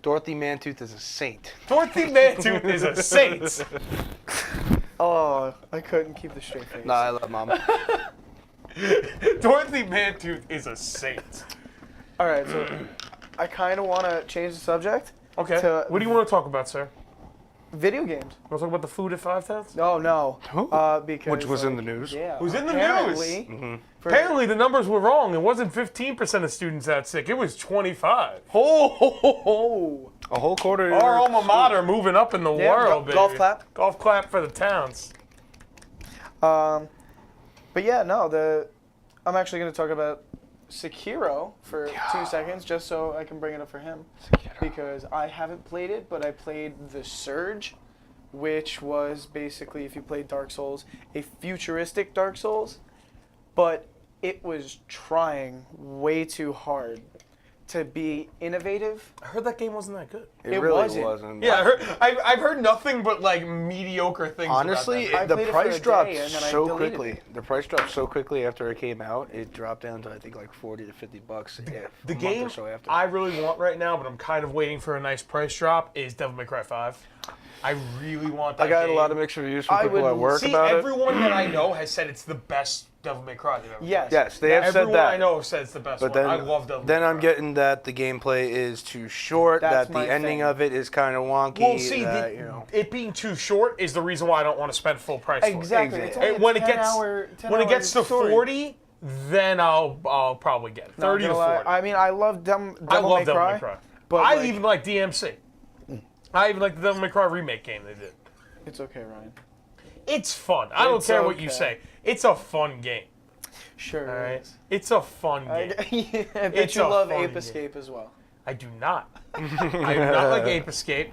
Dorothy Mantooth is a saint. Dorothy Mantooth is a saint. Oh, I couldn't keep the straight face. Nah, I love mom. Dorothy Mantooth is a saint. All right, so I kind of want to change the subject. Okay. To What do you want to talk about, sir? video games. Want to talk about the food at 5 Towns? No. Who? Because Which was in like, the news. Yeah. It was in the apparently, news. for- Apparently the numbers were wrong. It wasn't 15% of students that sick. It was 25. Oh. A whole quarter. Our alma mater moving up in the Yeah, world, baby. golf clap. Golf clap for the towns. But yeah, no. I'm actually going to talk about Sekiro for 2 seconds, just so I can bring it up for him. Because I haven't played it, but I played The Surge, which was basically, if you played Dark Souls, a futuristic Dark Souls, but it was trying way too hard to be innovative. I heard that game wasn't that good. It It really wasn't. wasn't. Yeah, I've heard nothing but like mediocre things. Honestly, about that. I the played it for price a dropped day, and then I so deleted quickly. it. The price dropped so quickly after it came out. It dropped down to I think like $40 to $50. Yeah, The a month game or so after. I really want right now, but I'm kind of waiting for a nice price drop, is Devil May Cry 5. I really want that I got game. a lot of mixed reviews from I people would at work See, about it. everyone that I know has said it's the best Devil May Cry they've ever played. Yes. Yes, they have said Everyone that. I know says it's the best But one. then, I love Devil then May I'm Cry. getting that the gameplay is too short. That's that my the ending thing. of it is kind of wonky. Well, see, that, you know. it being too short is the reason why I don't want to spend full price for it. Exactly. It's only And a when it 10 gets hour, 10 when it hour gets to story. 40, then I'll probably get it. Not 30 to gonna lie, 40. I mean, I love Devil I love May Devil Cry. May Cry. But I like, even like DMC. I even like the Devil May Cry remake game they did. It's okay, Ryan. It's fun. I don't It's care what you okay. say. It's a fun game. Sure. All right. it is. It's a fun game. Yeah, I bet It's you a love fun Ape game. Escape as well. I do not. I do not like Ape Escape.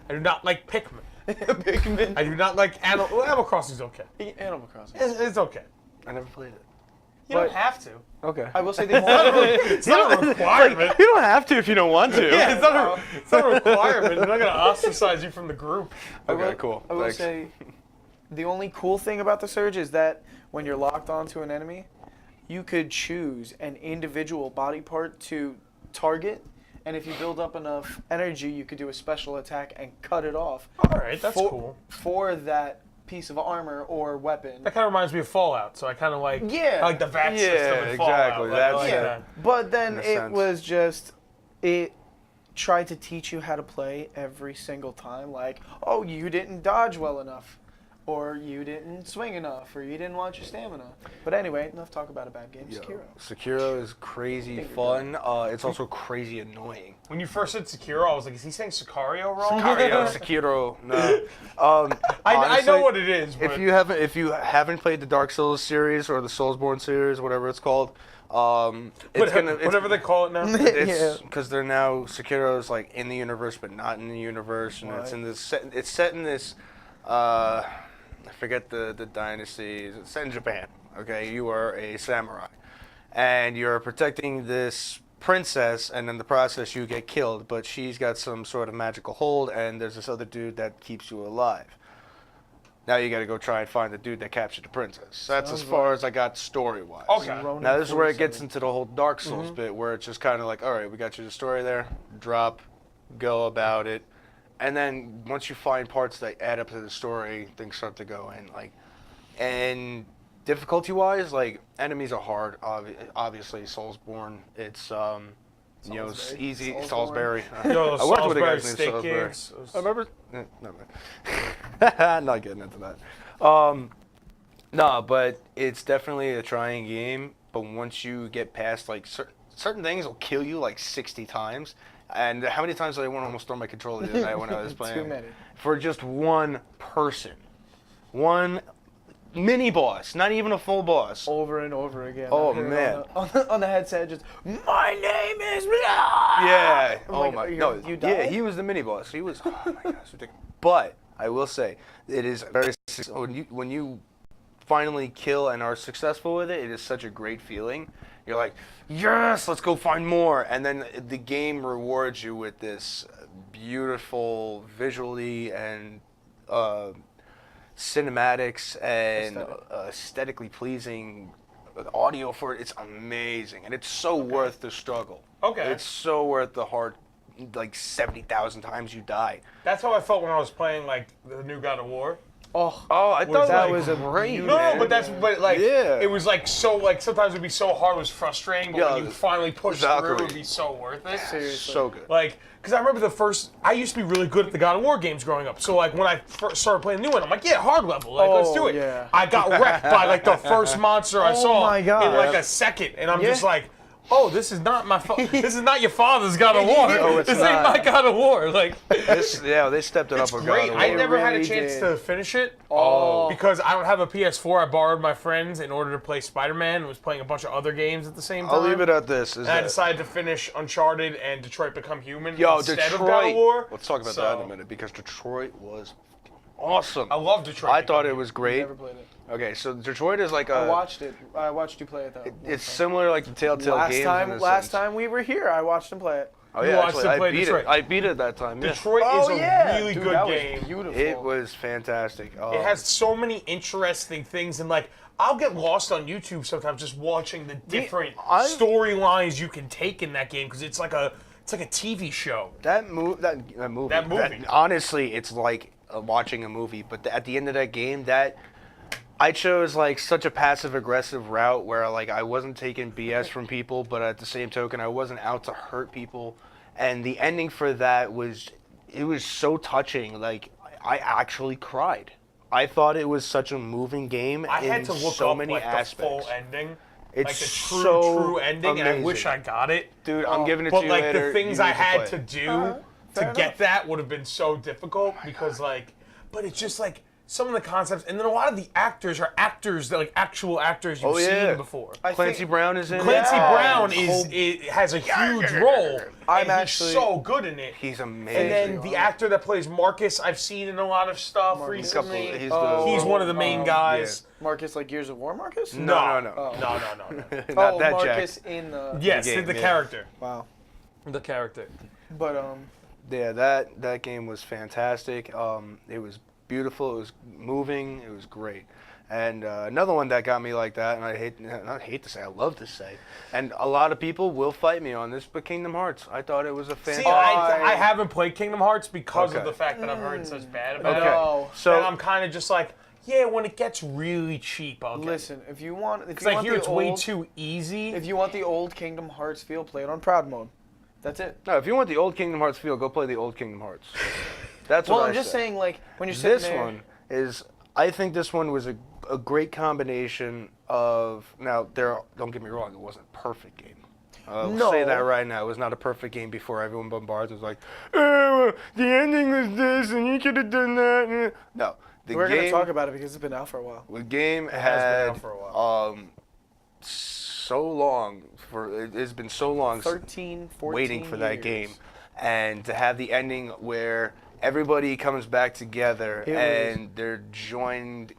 I do not like Pikmin. Pikmin. I do not like Animal Crossing's okay. Animal Crossing. It's okay. I never played it. You But- don't have to. Okay. I will say the only It's not a requirement. You don't have to if you don't want to. Yeah, it's not a requirement. They're not gonna ostracize you from the group. Okay, cool. I will Thanks. say the only cool thing about the Surge is that when you're locked onto an enemy, you could choose an individual body part to target, and if you build up enough energy, you could do a special attack and cut it off. All right, that's for, cool. For that piece of armor or weapon. That kind of reminds me of Fallout. So I kind of like Yeah. I like the VAT Yeah, system in Fallout. exactly. Like, I That's like Yeah. that. But then In a it sense. was just it tried to teach you how to play every single time. Like, oh, you didn't dodge well enough, or you didn't swing enough, or you didn't watch your stamina. But anyway, enough talk about a bad game. Yo, Sekiro. Sekiro is crazy Think you're fun. It's also crazy annoying. When you first said Sekiro, I was like, is he saying Sicario wrong? Sekiro, no. I Honestly, know what it is, but if you haven't played the Dark Souls series or the Soulsborne series, whatever it's called, whatever they call it now. It's because they're now Sekiro's like in the universe, but not in the universe, and it's in this. It's set in this. I forget the dynasty. It's set in Japan. Okay, you are a samurai, and you're protecting this princess, and in the process you get killed. But she's got some sort of magical hold, and there's this other dude that keeps you alive. Now you got to go try and find the dude that captured the princess. That's as far as I got story-wise. Okay. Now this is where it gets into the whole Dark Souls bit, where it's just kind of like, all right, we got you the story there, drop, go about it, and then once you find parts that add up to the story, things start to go in. Like, and difficulty-wise, like enemies are hard. Obviously, Soulsborne. It's you know, it's easy. Salisbury. Yo, I worked with a guy Salisbury named steak Salisbury. games. I remember. No, man. Not getting into that. No, but it's definitely a trying game. But once you get past like certain things, will kill you like 60 times. And how many times did I want to almost throw my controller the other night when I was playing? Too many. For just one person, one mini boss, not even a full boss. Over and over again. Oh, I heard it man. On the headset, just my name is blah. Yeah. I'm Oh like, my. you- No. you Yeah, died? he was the mini boss. He was. Oh my gosh, ridiculous. But I will say, it is very when you finally kill and are successful with it, it is such a great feeling. You're like, yes, let's go find more, and then the game rewards you with this beautiful, visually and cinematics and aesthetically pleasing audio for it. It's amazing, and it's so worth the struggle. Okay. It's so worth the hard, like 70,000 times you die. That's how I felt when I was playing like the new God of War. Oh, I thought that that was was a great. beautiful- No, but like Yeah. it was like so like sometimes it'd be so hard, it was frustrating, but Yeah, when you finally push Valkyrie. through, it'd be so worth it. seriously. So good. Like, because I remember I used to be really good at the God of War games growing up. So, like, when I first started playing the new one, I'm like, yeah, hard level. Like, let's do it. yeah. I got wrecked by, like, the first monster I saw my God. in, like, a second. And I'm Yeah. just like, oh, this is not this is not your father's God of War. No, it's this not. ain't my God of War. Like, They stepped it it's up a great. God of I War. never had a really chance did. to finish it. Oh. Because I don't have a PS4. I borrowed my friend's in order to play Spider-Man and was playing a bunch of other games at the same time. I'll leave it at this. Is And I that, decided to finish Uncharted and Detroit Become Human yo, instead Detroit. of God of War. Let's talk about that in a minute because Detroit was awesome. I love Detroit. I thought it was great. Never played it. Okay, so Detroit is like a. I watched it. I watched you play it though. It's similar like the Telltale games. Last time we were here, I watched him play it. Oh You yeah, watched actually, him I play beat Detroit. it. I beat it that time. Yeah. Detroit is a really Dude, good that game. Was beautiful. It was fantastic. Oh. It has so many interesting things, and like I'll get lost on YouTube sometimes just watching the different storylines you can take in that game because it's like a TV show. That movie. Honestly, it's like watching a movie. But at the end of that game, I chose like such a passive aggressive route where like I wasn't taking BS from people, but at the same token, I wasn't out to hurt people. And the ending for that was so touching. Like I actually cried. I thought it was such a moving game. I had to look so up many like aspects. the full ending. It's like the so true ending, and I wish I amazing. got it. Dude, I'm giving it But to you like later. the things You I need had play to it. do fair to get enough. that would have been so difficult because like, but it's just like some of the concepts, and then a lot of the actors are actors that like actual actors you've seen before. Clancy Brown is in it. Clancy Yeah. Brown has a huge role. I'm and actually- he's so good in it. He's amazing. And then the actor that plays Marcus, I've seen in a lot of stuff recently. He's He's one of the main guys. Marcus, like Gears of War, Marcus? No. No. Not that Marcus Jack. in the. Yes, game, the yeah. character. Wow. The character. But Yeah, that game was fantastic. It was beautiful. It was moving. It was great. And another one that got me like that, and I hate to say, I love to say, and a lot of people will fight me on this, but Kingdom Hearts. I thought it was a fantastic. See, I haven't played Kingdom Hearts because of Okay. the fact that I've heard such bad about Okay. it. No. So And I'm kind of just like, yeah, when it gets really cheap, I'll get it. listen, if you want, Because I hear the it's way old, too easy. If you want the old Kingdom Hearts feel, play it on Proud Mode. That's it. no, if you want the old Kingdom Hearts feel, go play the old Kingdom Hearts. That's what Well, I I'm just say. saying, like when you're sitting This there. one is, I think this one was a great combination of. Now, don't get me wrong, it wasn't a perfect game. I'll No. say that right now. It was not a perfect game before everyone bombards was like, oh, the ending was this and you could have done that. No, the We're gonna game. talk about it because it's been out for a while. The game has been had out for a while. so long it's been so long 13, 14 waiting for that years. game, and to have the ending where everybody comes back together It and they're joined,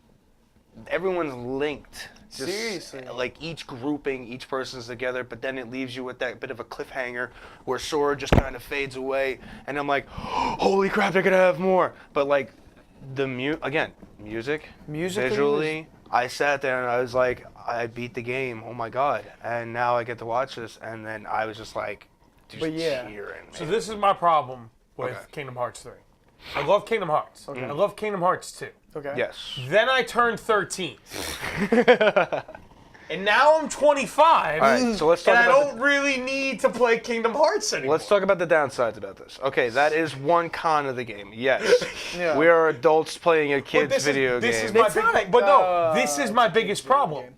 everyone's linked. Just, Seriously. like each grouping, each person's together, but then it leaves you with that bit of a cliffhanger where Sora just kind of fades away, and I'm like, holy crap, they're gonna have more. But like the music, Musically visually, I sat there and I was like, I beat the game. Oh my god! And now I get to watch this, and then I was just like, just But yeah. cheering. So man. this is my problem with Okay. Kingdom Hearts 3. I love Kingdom Hearts. I love Kingdom Hearts 2. Okay. Yes. Then I turned 13. And now I'm 25. All right, so let's talk and I about don't really need to play Kingdom Hearts anymore. Let's talk about the downsides about this. Okay, that is one con of the game. Yes, Yeah. we are adults playing a kid's this video this game. is my It's big, not a- but no, this is my it's a biggest video problem. game.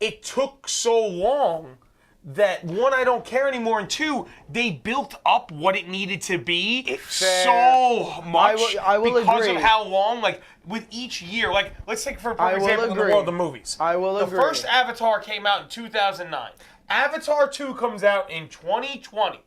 It took so long that one, I don't care anymore, and two, they built up what it needed to be so much I will because agree. of how long, like with each year, like let's take for I will example in the agree. world of movies. I will the agree. first Avatar came out in 2009. Avatar 2 comes out in 2020.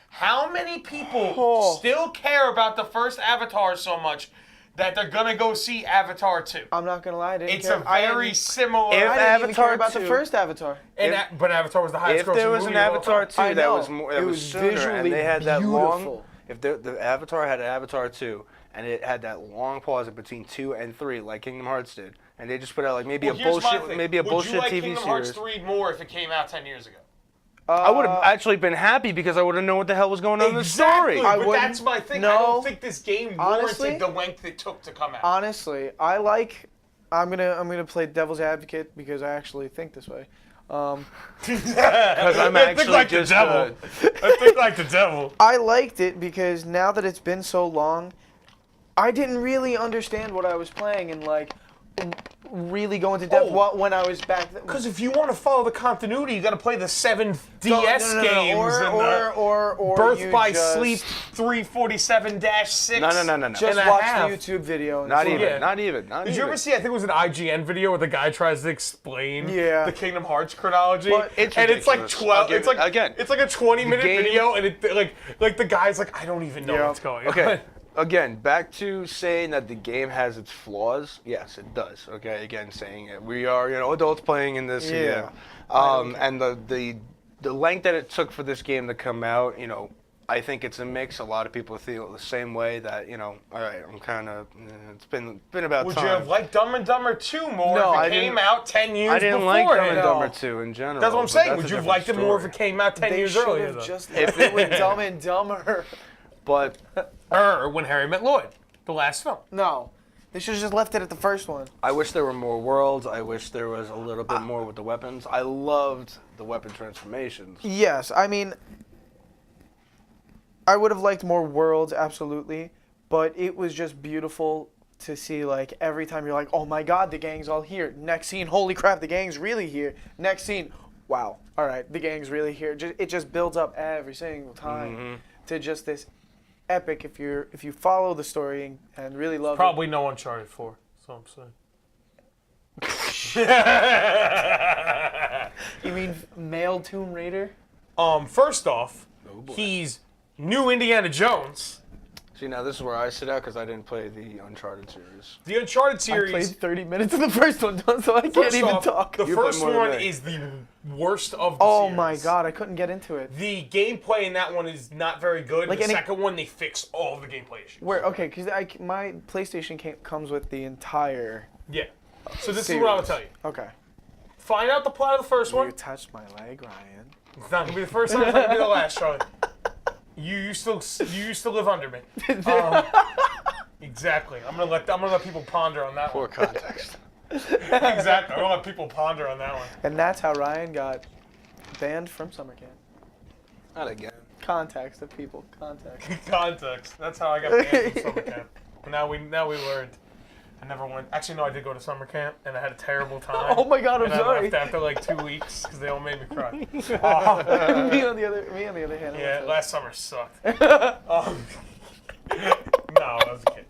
How many people still care about the first Avatar so much that they're gonna go see Avatar 2? I'm not gonna lie. I didn't It's care. a very similar. If I didn't even care Avatar about the 2 first Avatar. But Avatar was the highest If grossing there was movie an of all Avatar time. 2 I that know. was more, It that was was sooner, visually and they had that long. beautiful. If the Avatar had an Avatar 2, and it had that long pause in between 2 and 3, like Kingdom Hearts did, and they just put out like maybe Well, a here's my bullshit, thing. maybe a Would bullshit you like TV Kingdom series. Hearts 3 more if it came out 10 years ago? I would have actually been happy because I would have known what the hell was going on in the story. I But wouldn't- that's my thing. no. I don't think this game Honestly- warranted the length it took to come out. Honestly, I'm gonna play devil's advocate because I actually think this way. Because I'm I think actually like just the devil. I think like the devil. I liked it because now that it's been so long, I didn't really understand what I was playing and like really go into depth when I was back then. Because if you want to follow the continuity, you got to play the 7 DS games or Birth you by just, Sleep 347-6. No. Just and a watch half. the YouTube video. And Not see even, it. not even. Did you ever see? I think it was an IGN video where the guy tries to explain Yeah. the Kingdom Hearts chronology, But it's and it's like ridiculous. 12. I'll give It's like it- again, it's like a 20-minute game- video, and it like the guy's like, I don't even know Yeah. what's going on. Okay. Again, back to saying that the game has its flaws. Yes, it does. Okay. Again, saying it. We are, adults playing in this. Yeah. And the length that it took for this game to come out, I think it's a mix. A lot of people feel the same way that, all right, I'm kind of, it's been about Would time. you have liked Dumb and Dumber 2 more No, if I it came didn't- out 10 years I didn't before? like Dumb and No. Dumber 2 in general. That's what I'm but saying. that's Would a you have different liked it more if story. it came out 10 They years should earlier? have though? just left it with Dumb and Dumber. But When Harry Met Lloyd, the last film. No, they should have just left it at the first one. I wish there were more worlds. I wish there was a little bit more with the weapons. I loved the weapon transformations. Yes, I mean, I would have liked more worlds, absolutely, but it was just beautiful to see, like, every time you're like, oh my god, the gang's all here. Next scene, holy crap, the gang's really here. Next scene, wow, all right, the gang's really here. It just builds up every single time to just this epic, if you follow the story and really love Probably no Uncharted 4. So I'm saying. it. You mean male Tomb Raider? First off, boy. he's new Indiana Jones. See, now this is where I sit out because I didn't play the Uncharted series. The Uncharted I series. played 30 minutes of the first one, so I can't First even off, talk. The You play first more than one me. is the worst of the Oh series. my god, I couldn't get into it. The gameplay in that one is not very good. Like The any- second one, they fix all of the gameplay issues. Okay, because my PlayStation comes with the entire. Yeah. So this is what I would tell you. Okay. Find out the plot of the first You one. touched my leg, Ryan. It's not gonna be the first time. It's not gonna be the last, Charlie. You used to live under me. Exactly. I'm gonna let people ponder on that For one. context. Exactly. I'm gonna let people ponder on that one. And that's how Ryan got banned from summer camp. Not again. Context of people. Context. Context. That's how I got banned from summer camp. Now we learned. I never went. Actually, no, I did go to summer camp, and I had a terrible time. Oh my god, I'm and I sorry. left after like 2 weeks because they all made me cry. me on the other hand. Yeah, last summer sucked. No, I was a kid.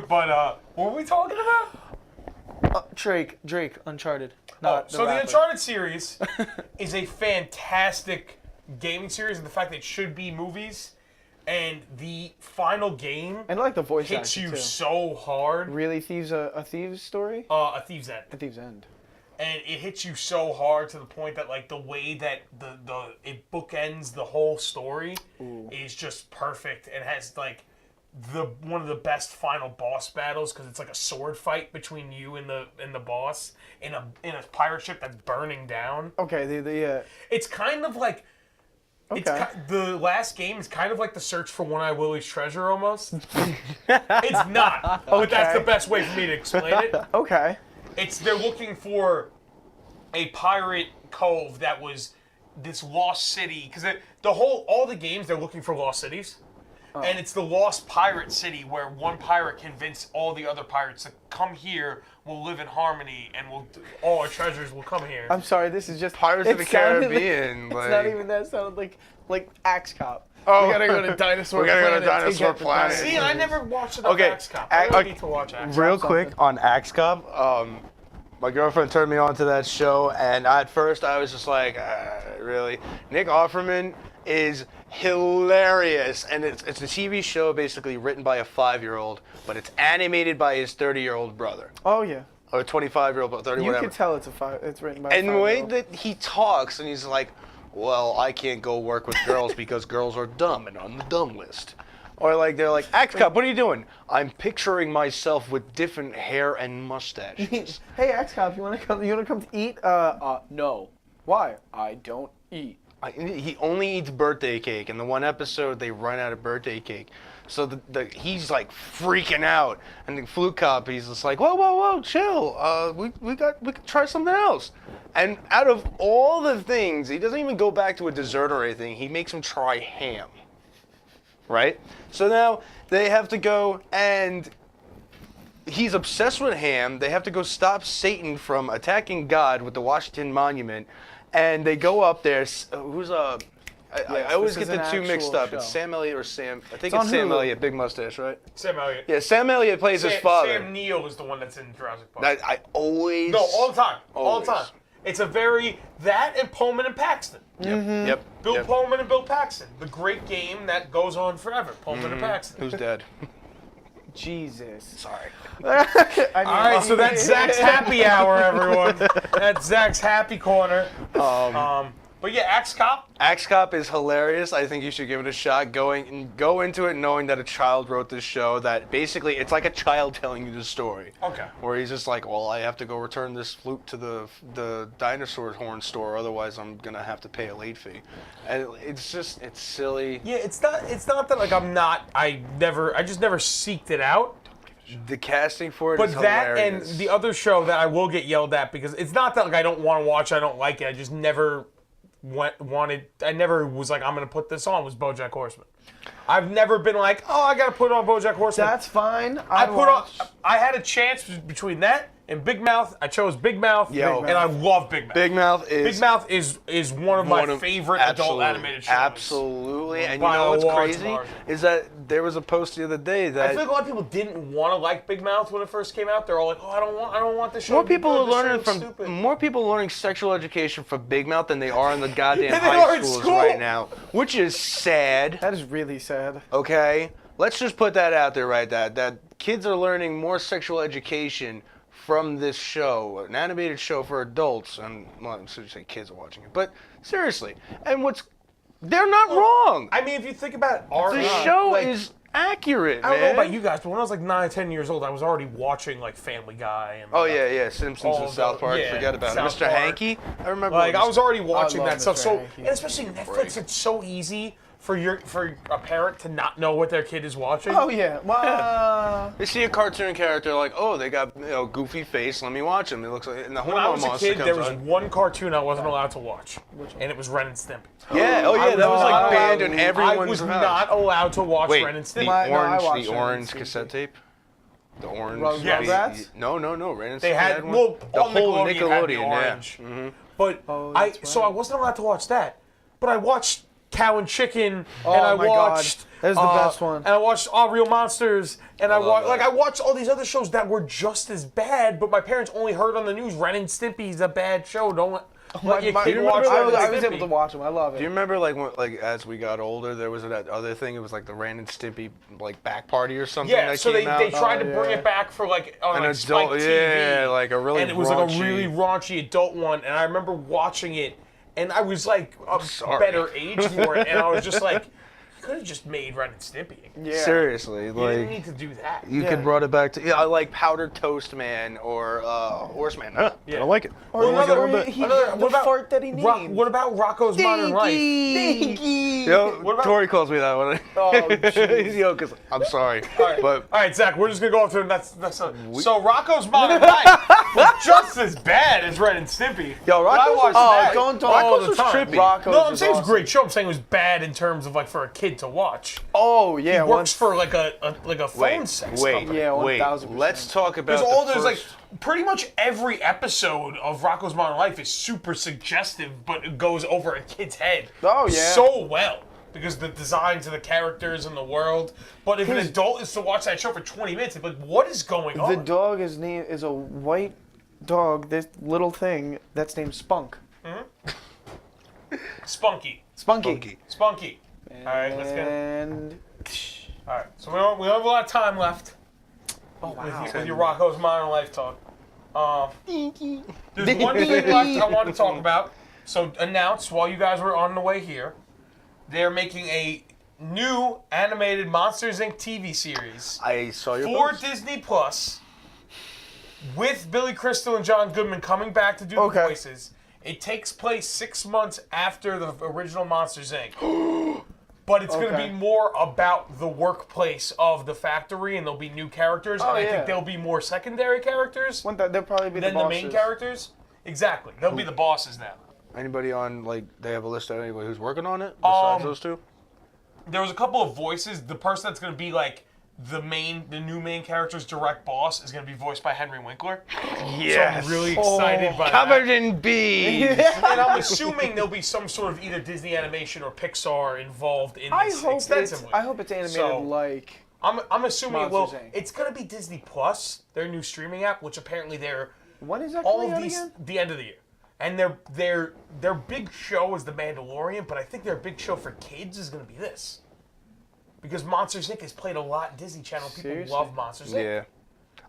But what were we talking about? Drake, Uncharted. Oh, Not so the rapper. Uncharted series is a fantastic gaming series, and the fact that it should be movies, and the final game And I like the voice hits acting you too. so hard. Really, a thieves story? A Thief's End. A Thieves End. And it hits you so hard to the point that like the way that it bookends the whole story is just perfect and has like one of the best final boss battles because it's like a sword fight between you and the boss in a pirate ship that's burning down. Okay, It's kind of like Okay. The last game is kind of like the search for One-Eye Willie's treasure almost. It's not, but that's the best way for me to explain it. Okay. They're looking for a pirate cove that was this lost city because all the games they're looking for lost cities. And it's the lost pirate city where one pirate convinced all the other pirates to come here, we'll live in harmony, and all our treasures will come here. I'm sorry, this is just Pirates of the Caribbean. It's like, not even that. It sounded like Axe Cop. Oh. We gotta go to Dinosaur We gotta go to Planet. take Dinosaur out the Planet. dinosaurs. See, I never watched enough Okay, Axe Cop. I really okay. need to watch Axe Cop. Real quick on Axe Cop, my girlfriend turned me on to that show, and at first I was just like, really? Nick Offerman is hilarious, and it's a TV show basically written by a 5-year-old, but it's animated by his 30-year-old brother, Oh yeah. or 25-year-old, 30, You whatever. can tell it's written by. And a the way 5-year-old. that he talks, and he's like, well, I can't go work with girls because girls are dumb and on the dumb list. Or like they're like, Axe Cop, what are you doing? I'm picturing myself with different hair and mustaches. Hey, Axe Cop, you wanna come? You wanna come to eat? No. Why? I don't eat. He only eats birthday cake. In the one episode, they run out of birthday cake. So he's like freaking out. And the Flute Cop, he's just like, whoa, chill. We could try something else. And out of all the things, he doesn't even go back to a dessert or anything. He makes him try ham. Right? So now they have to go and he's obsessed with ham. They have to go stop Satan from attacking God with the Washington Monument. And they go up there. I always this get is the an two mixed actual up. show. It's Sam Elliott or Sam. I think It's it's on Sam Hulu. Elliott, big mustache, right? Sam Elliott. Yeah, Sam Elliott plays his father. Sam Neill is the one that's in Jurassic Park. I always. No, all the time. All the Always. time. It's that and Pullman and Paxton. Yep. Bill Pullman and Bill Paxton. The great game that goes on forever. Pullman and Paxton. Who's dead? Jesus. Sorry. I mean, All right, so that's Zach's happy hour, everyone. That's Zach's happy corner. But yeah, Axe Cop. Axe Cop is hilarious. I think you should give it a shot. Go into it knowing that a child wrote this show. That basically it's like a child telling you the story. Okay. Where he's just like, well, I have to go return this flute to the dinosaur horn store, otherwise I'm gonna have to pay a late fee. And it's silly. Yeah, it's not that like I just never seeked it out. The casting for it But is that hilarious. and the other show that I will get yelled at because it's not that like I don't want to watch, I don't like it. I just never I never was like I'm gonna put this on. Was BoJack Horseman. I've never been like, oh, I gotta put on BoJack Horseman. That's fine. I had a chance between that and Big Mouth. I chose Big Mouth, Yo. and I love Big Mouth. Big Mouth is one of my favorite adult animated shows. Absolutely. And you By know a what's large crazy margin. is that there was a post the other day I that feel like a lot of people didn't want to like Big Mouth when it first came out. They're all like, "Oh, I don't want this show." more to be people good. are This show learning looks stupid." more people are learning sexual education from Big Mouth than they are in the goddamn Than they high are in schools school. right now, which is sad. That is really sad. Okay, let's just put that out there, right? That kids are learning more sexual education from this show, an animated show for adults, and well, I should say kids are watching it, but seriously, and they're not wrong. I mean, if you think about our The age, show like, is accurate, I don't know man. about you guys, but when I was like 9, 10 years old, I was already watching like Family Guy and Oh yeah, Simpsons all and the- South Park. yeah, Forget about South it. Mr. Park. Hanky. I remember. like when I was already watching love that stuff. Mr. So Hanky. and especially Netflix, it's so easy for a parent to not know what their kid is watching. Oh yeah. Well, They see a cartoon character like, oh, they got goofy face. Let me watch them. It looks like and the When I hormone was a monster kid, comes there was on. one cartoon I wasn't allowed to watch, and it was Ren and Stimpy. Yeah. Oh yeah. That was like banned in everyone's I was house. not allowed to watch Wait, Ren and the Stimpy. No, I orange, watched the Ren and orange Stimpy. cassette tape. The orange. Rugrats? No. Ren and They Stimpy had one. well, the all whole Nickelodeon had the Nickelodeon, orange. yeah. But Oh, I that's so I wasn't allowed to watch that. But I watched Cow and Chicken, Oh, and I my God. watched That is the best one. And I watched All Real Monsters, and I love watched that. I watched all these other shows that were just as bad. But my parents only heard on the news Ren and Stimpy's a bad show. Don't let your kid watch I Ren was, and I was Stimpy. able to watch them. I love it. Do you remember as we got older, there was that other thing? It was like the Ren and Stimpy back party or something. Yeah, that so they came out? tried to bring yeah. it back for like on An like Spike adult, TV. yeah, like a really and it was like a raunchy- really raunchy adult one. And I remember watching it, and I was like a sorry. better age for it, and I was just like, could have just made Ren and Stimpy. Yeah. Seriously, You didn't like need to do that. you Yeah. could brought it back to I like Powdered Toast Man or Horseman. I Yeah. don't like it. Or Well, another, another- he, another- the what about fart that he named. What about Rocco's Modern Life? Yo, What about- Tori calls me that one. Oh, jeez. Yo, cause I'm sorry, All but right, Zach, we're just gonna go off to so Rocco's Modern Life was just as bad as Ren and Stimpy. Yo, But I Rocco's watched Oh, that don't all talk. the was time. trippy. Rocco's No, I'm was saying it's a awesome. great show. I'm saying it was bad in terms of like for a kid to watch. Oh yeah, It works for like a phone sex company. Yeah, wait. 1000%. Let's talk about Because all the there's like first- pretty much every episode of Rocco's Modern Life is super suggestive, but it goes over a kid's head Oh, yeah. so well because the designs of the characters and the world. But if an adult is to watch that show for 20 minutes, it's like, what is going on? The dog is a white dog. This little thing that's named Spunk. Spunky. Spunky. Spunky. All right, let's get. And All right, so we don't have a lot of time left. oh wow. With your Rocco's Modern Life talk. There's one thing left I want to talk about. So announced while you guys were on the way here, they're making a new animated Monsters Inc. TV series I saw your for post. Disney Plus with Billy Crystal and John Goodman coming back to do Okay. the voices. It takes place 6 months after the original Monsters Inc. But it's going to Okay. be more about the workplace of the factory, and there'll be new characters, and I yeah. think there'll be more secondary characters They'll probably be than the the bosses. main characters. Exactly, they'll be the bosses now. Anybody on like they have a list of anybody who's working on it besides those two? There was a couple of voices. The person that's going to be like the new main character's direct boss is going to be voiced by Henry Winkler. Yes. So I'm really excited by that. Covered in bees. And I'm assuming there'll be some sort of either Disney Animation or Pixar involved in this extensively. I hope it's animated So- like. I'm assuming it will. Monsters, Inc. It's going to be Disney Plus, their new streaming app, which apparently they're When is that all coming of out these again? the end of the year. And their big show is The Mandalorian, but I think their big show for kids is going to be this. Because Monsters Inc. has played a lot in Disney Channel. People Seriously? love Monsters Inc. Yeah.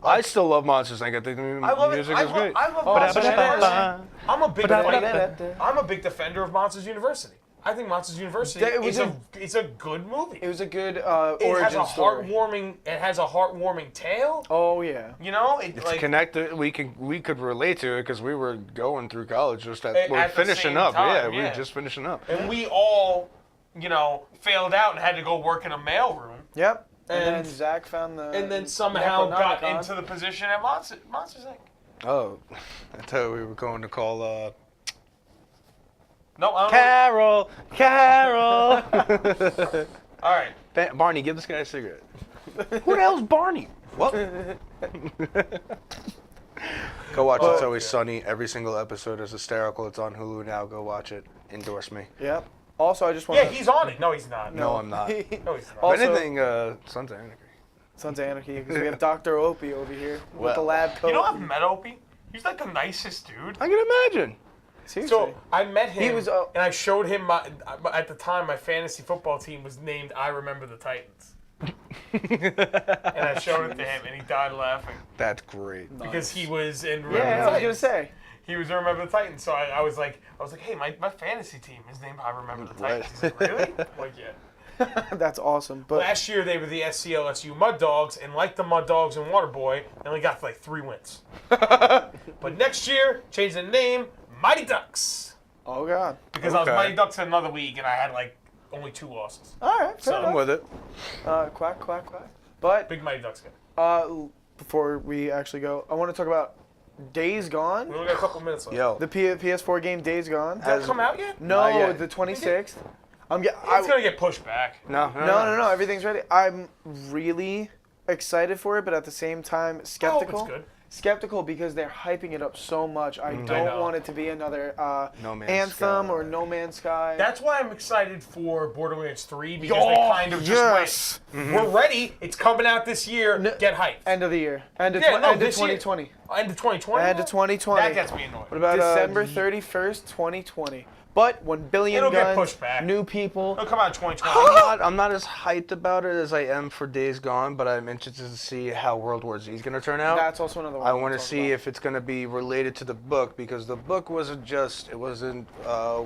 I still love Monsters Inc. I think the I love it. music I is great. love Monsters Ba-da-ba-da-ba-ba. University. Ba-da-ba-da-ba. I'm a big defender of Monsters University. I think Monsters University It was is a good movie. It was a good It has origin a story. heartwarming tale. Oh yeah. You know, It's like connected. We could relate to it because we were going through college just At we're the finishing same up. time, We were yeah. just finishing up. and we all, failed out and had to go work in a mailroom. Yep. And And- then Zach found the. And then somehow got Necronomicon. into the position at Monsters Inc. Oh, I thought we were going to call No, I don't Carol. Carol. know. All right. Barney, give this guy a cigarette. Who the hell's Barney? What? Go watch It's Always Sunny. Every single episode is hysterical. It's on Hulu now. Go watch it. Endorse me. Yep. Also, I just want. Yeah, he's on it. No, he's not. No, I'm not. No, he's not. If Also- anything, Sons of Anarchy. Sons of Anarchy, because we have Dr. Opie over here with the Well, lab coat. You know, I've met Opie. He's like the nicest dude. I can imagine. Seriously. So I met him, He was, and I showed him at the time my fantasy football team was named I Remember the Titans, and I showed it to him, and he died laughing That's great. because he was in Remember yeah, the I was gonna Titans. say. He was in Remember the Titans, so I was like, hey, my fantasy team is named I Remember the Titans. He's like, really? I'm like, yeah. That's awesome. But Last year they were the SCLSU Mud Dogs, and like the Mud Dogs and Waterboy, they only got like 3 wins. But next year, change the name, Mighty Ducks. oh god. Because I was Okay. Mighty Ducks in another league, and I had like only 2 losses. All right. Fair So- I'm enough. with it. Quack quack quack. But Big Mighty Ducks guy. before we actually go, I want to talk about Days Gone. We only got a couple minutes left. Yo. The PS4 game Days Gone. Did that come out yet? No, Not yet. the 26th. It's gonna get pushed back. No. No. Everything's ready. I'm really excited for it, but at the same time skeptical. I hope it's good. Skeptical because they're hyping it up so much. I I don't know. want it to be another No Man's Anthem Sky. or No Man's Sky. That's why I'm excited for Borderlands 3 because Oh, they kind of yes. just went, we're ready. It's coming out this year. Get hyped. End of the year. End of, Yeah, no, end of this year. 2020. End of 2020. End of 2020. That gets me annoyed. What about December 31st, 2020? But 1 billion It'll get guns, pushed back. new people. It'll come out in 2020. I'm not as hyped about it as I am for Days Gone, but I'm interested to see how World War Z is going to turn out. That's also another one. I we'll want to talk see about. if it's going to be related to the book because the book wasn't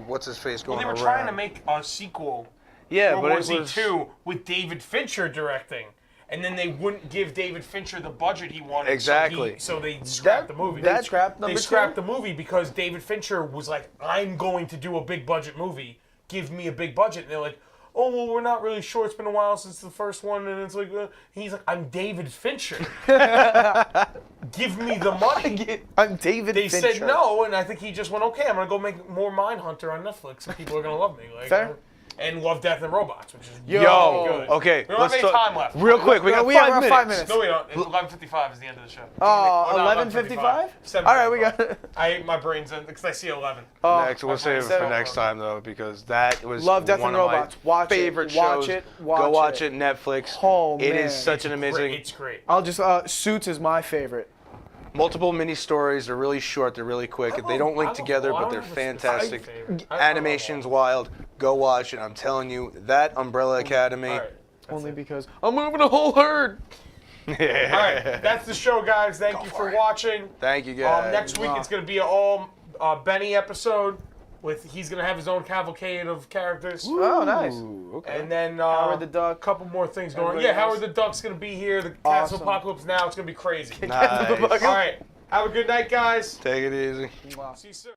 what's his face going Well, they were around. trying to make a sequel Yeah, World but War it Z was 2 with David Fincher directing. And then they wouldn't give David Fincher the budget he wanted. Exactly. So they scrapped the movie. They scrapped number They scrapped two? the movie because David Fincher was like, I'm going to do a big budget movie. Give me a big budget. And they're like, oh, well, we're not really sure. It's been a while since the first one. And it's like, he's like, I'm David Fincher. Give me the money. I'm David They Fincher. said no, and I think he just went, okay, I'm going to go make more Mindhunter on Netflix. And people are going to love me. Like, Fair. And Love, Death, and Robots, which is Yo, good. okay, We don't have any talk- time left. Real quick, we got we have 5 around minutes. 5 minutes. No, we don't. 11:55 is the end of the show. Oh, Or not 11:55? All right, we got it. My brain's in because I see 11. Next, we'll save it for next time though, because that was Love, Death, one and of my Robots. Watch it, favorite watch shows. it, Go watch watch it. it. Netflix. Oh, It man. is such an amazing. It's great. I'll just Suits is my favorite. Multiple mini stories. They're really short. They're really quick. They don't link together, but they're fantastic. Animation's wild. Go watch it. I'm telling you, that Umbrella Academy. All right. Only because I'm moving a whole herd. All right, that's the show, guys. Thank you for watching. Thank you, guys. Next week it's going to be an all Benny episode. He's going to have his own cavalcade of characters. Oh, nice. Okay. And then Howard the Duck. a couple more things going on. Everybody Yeah, else? Howard the Duck's going to be here. The Awesome. Castle Apocalypse Now. It's going to be crazy. Nice. All right. Have a good night, guys. Take it easy. Wow. See you soon.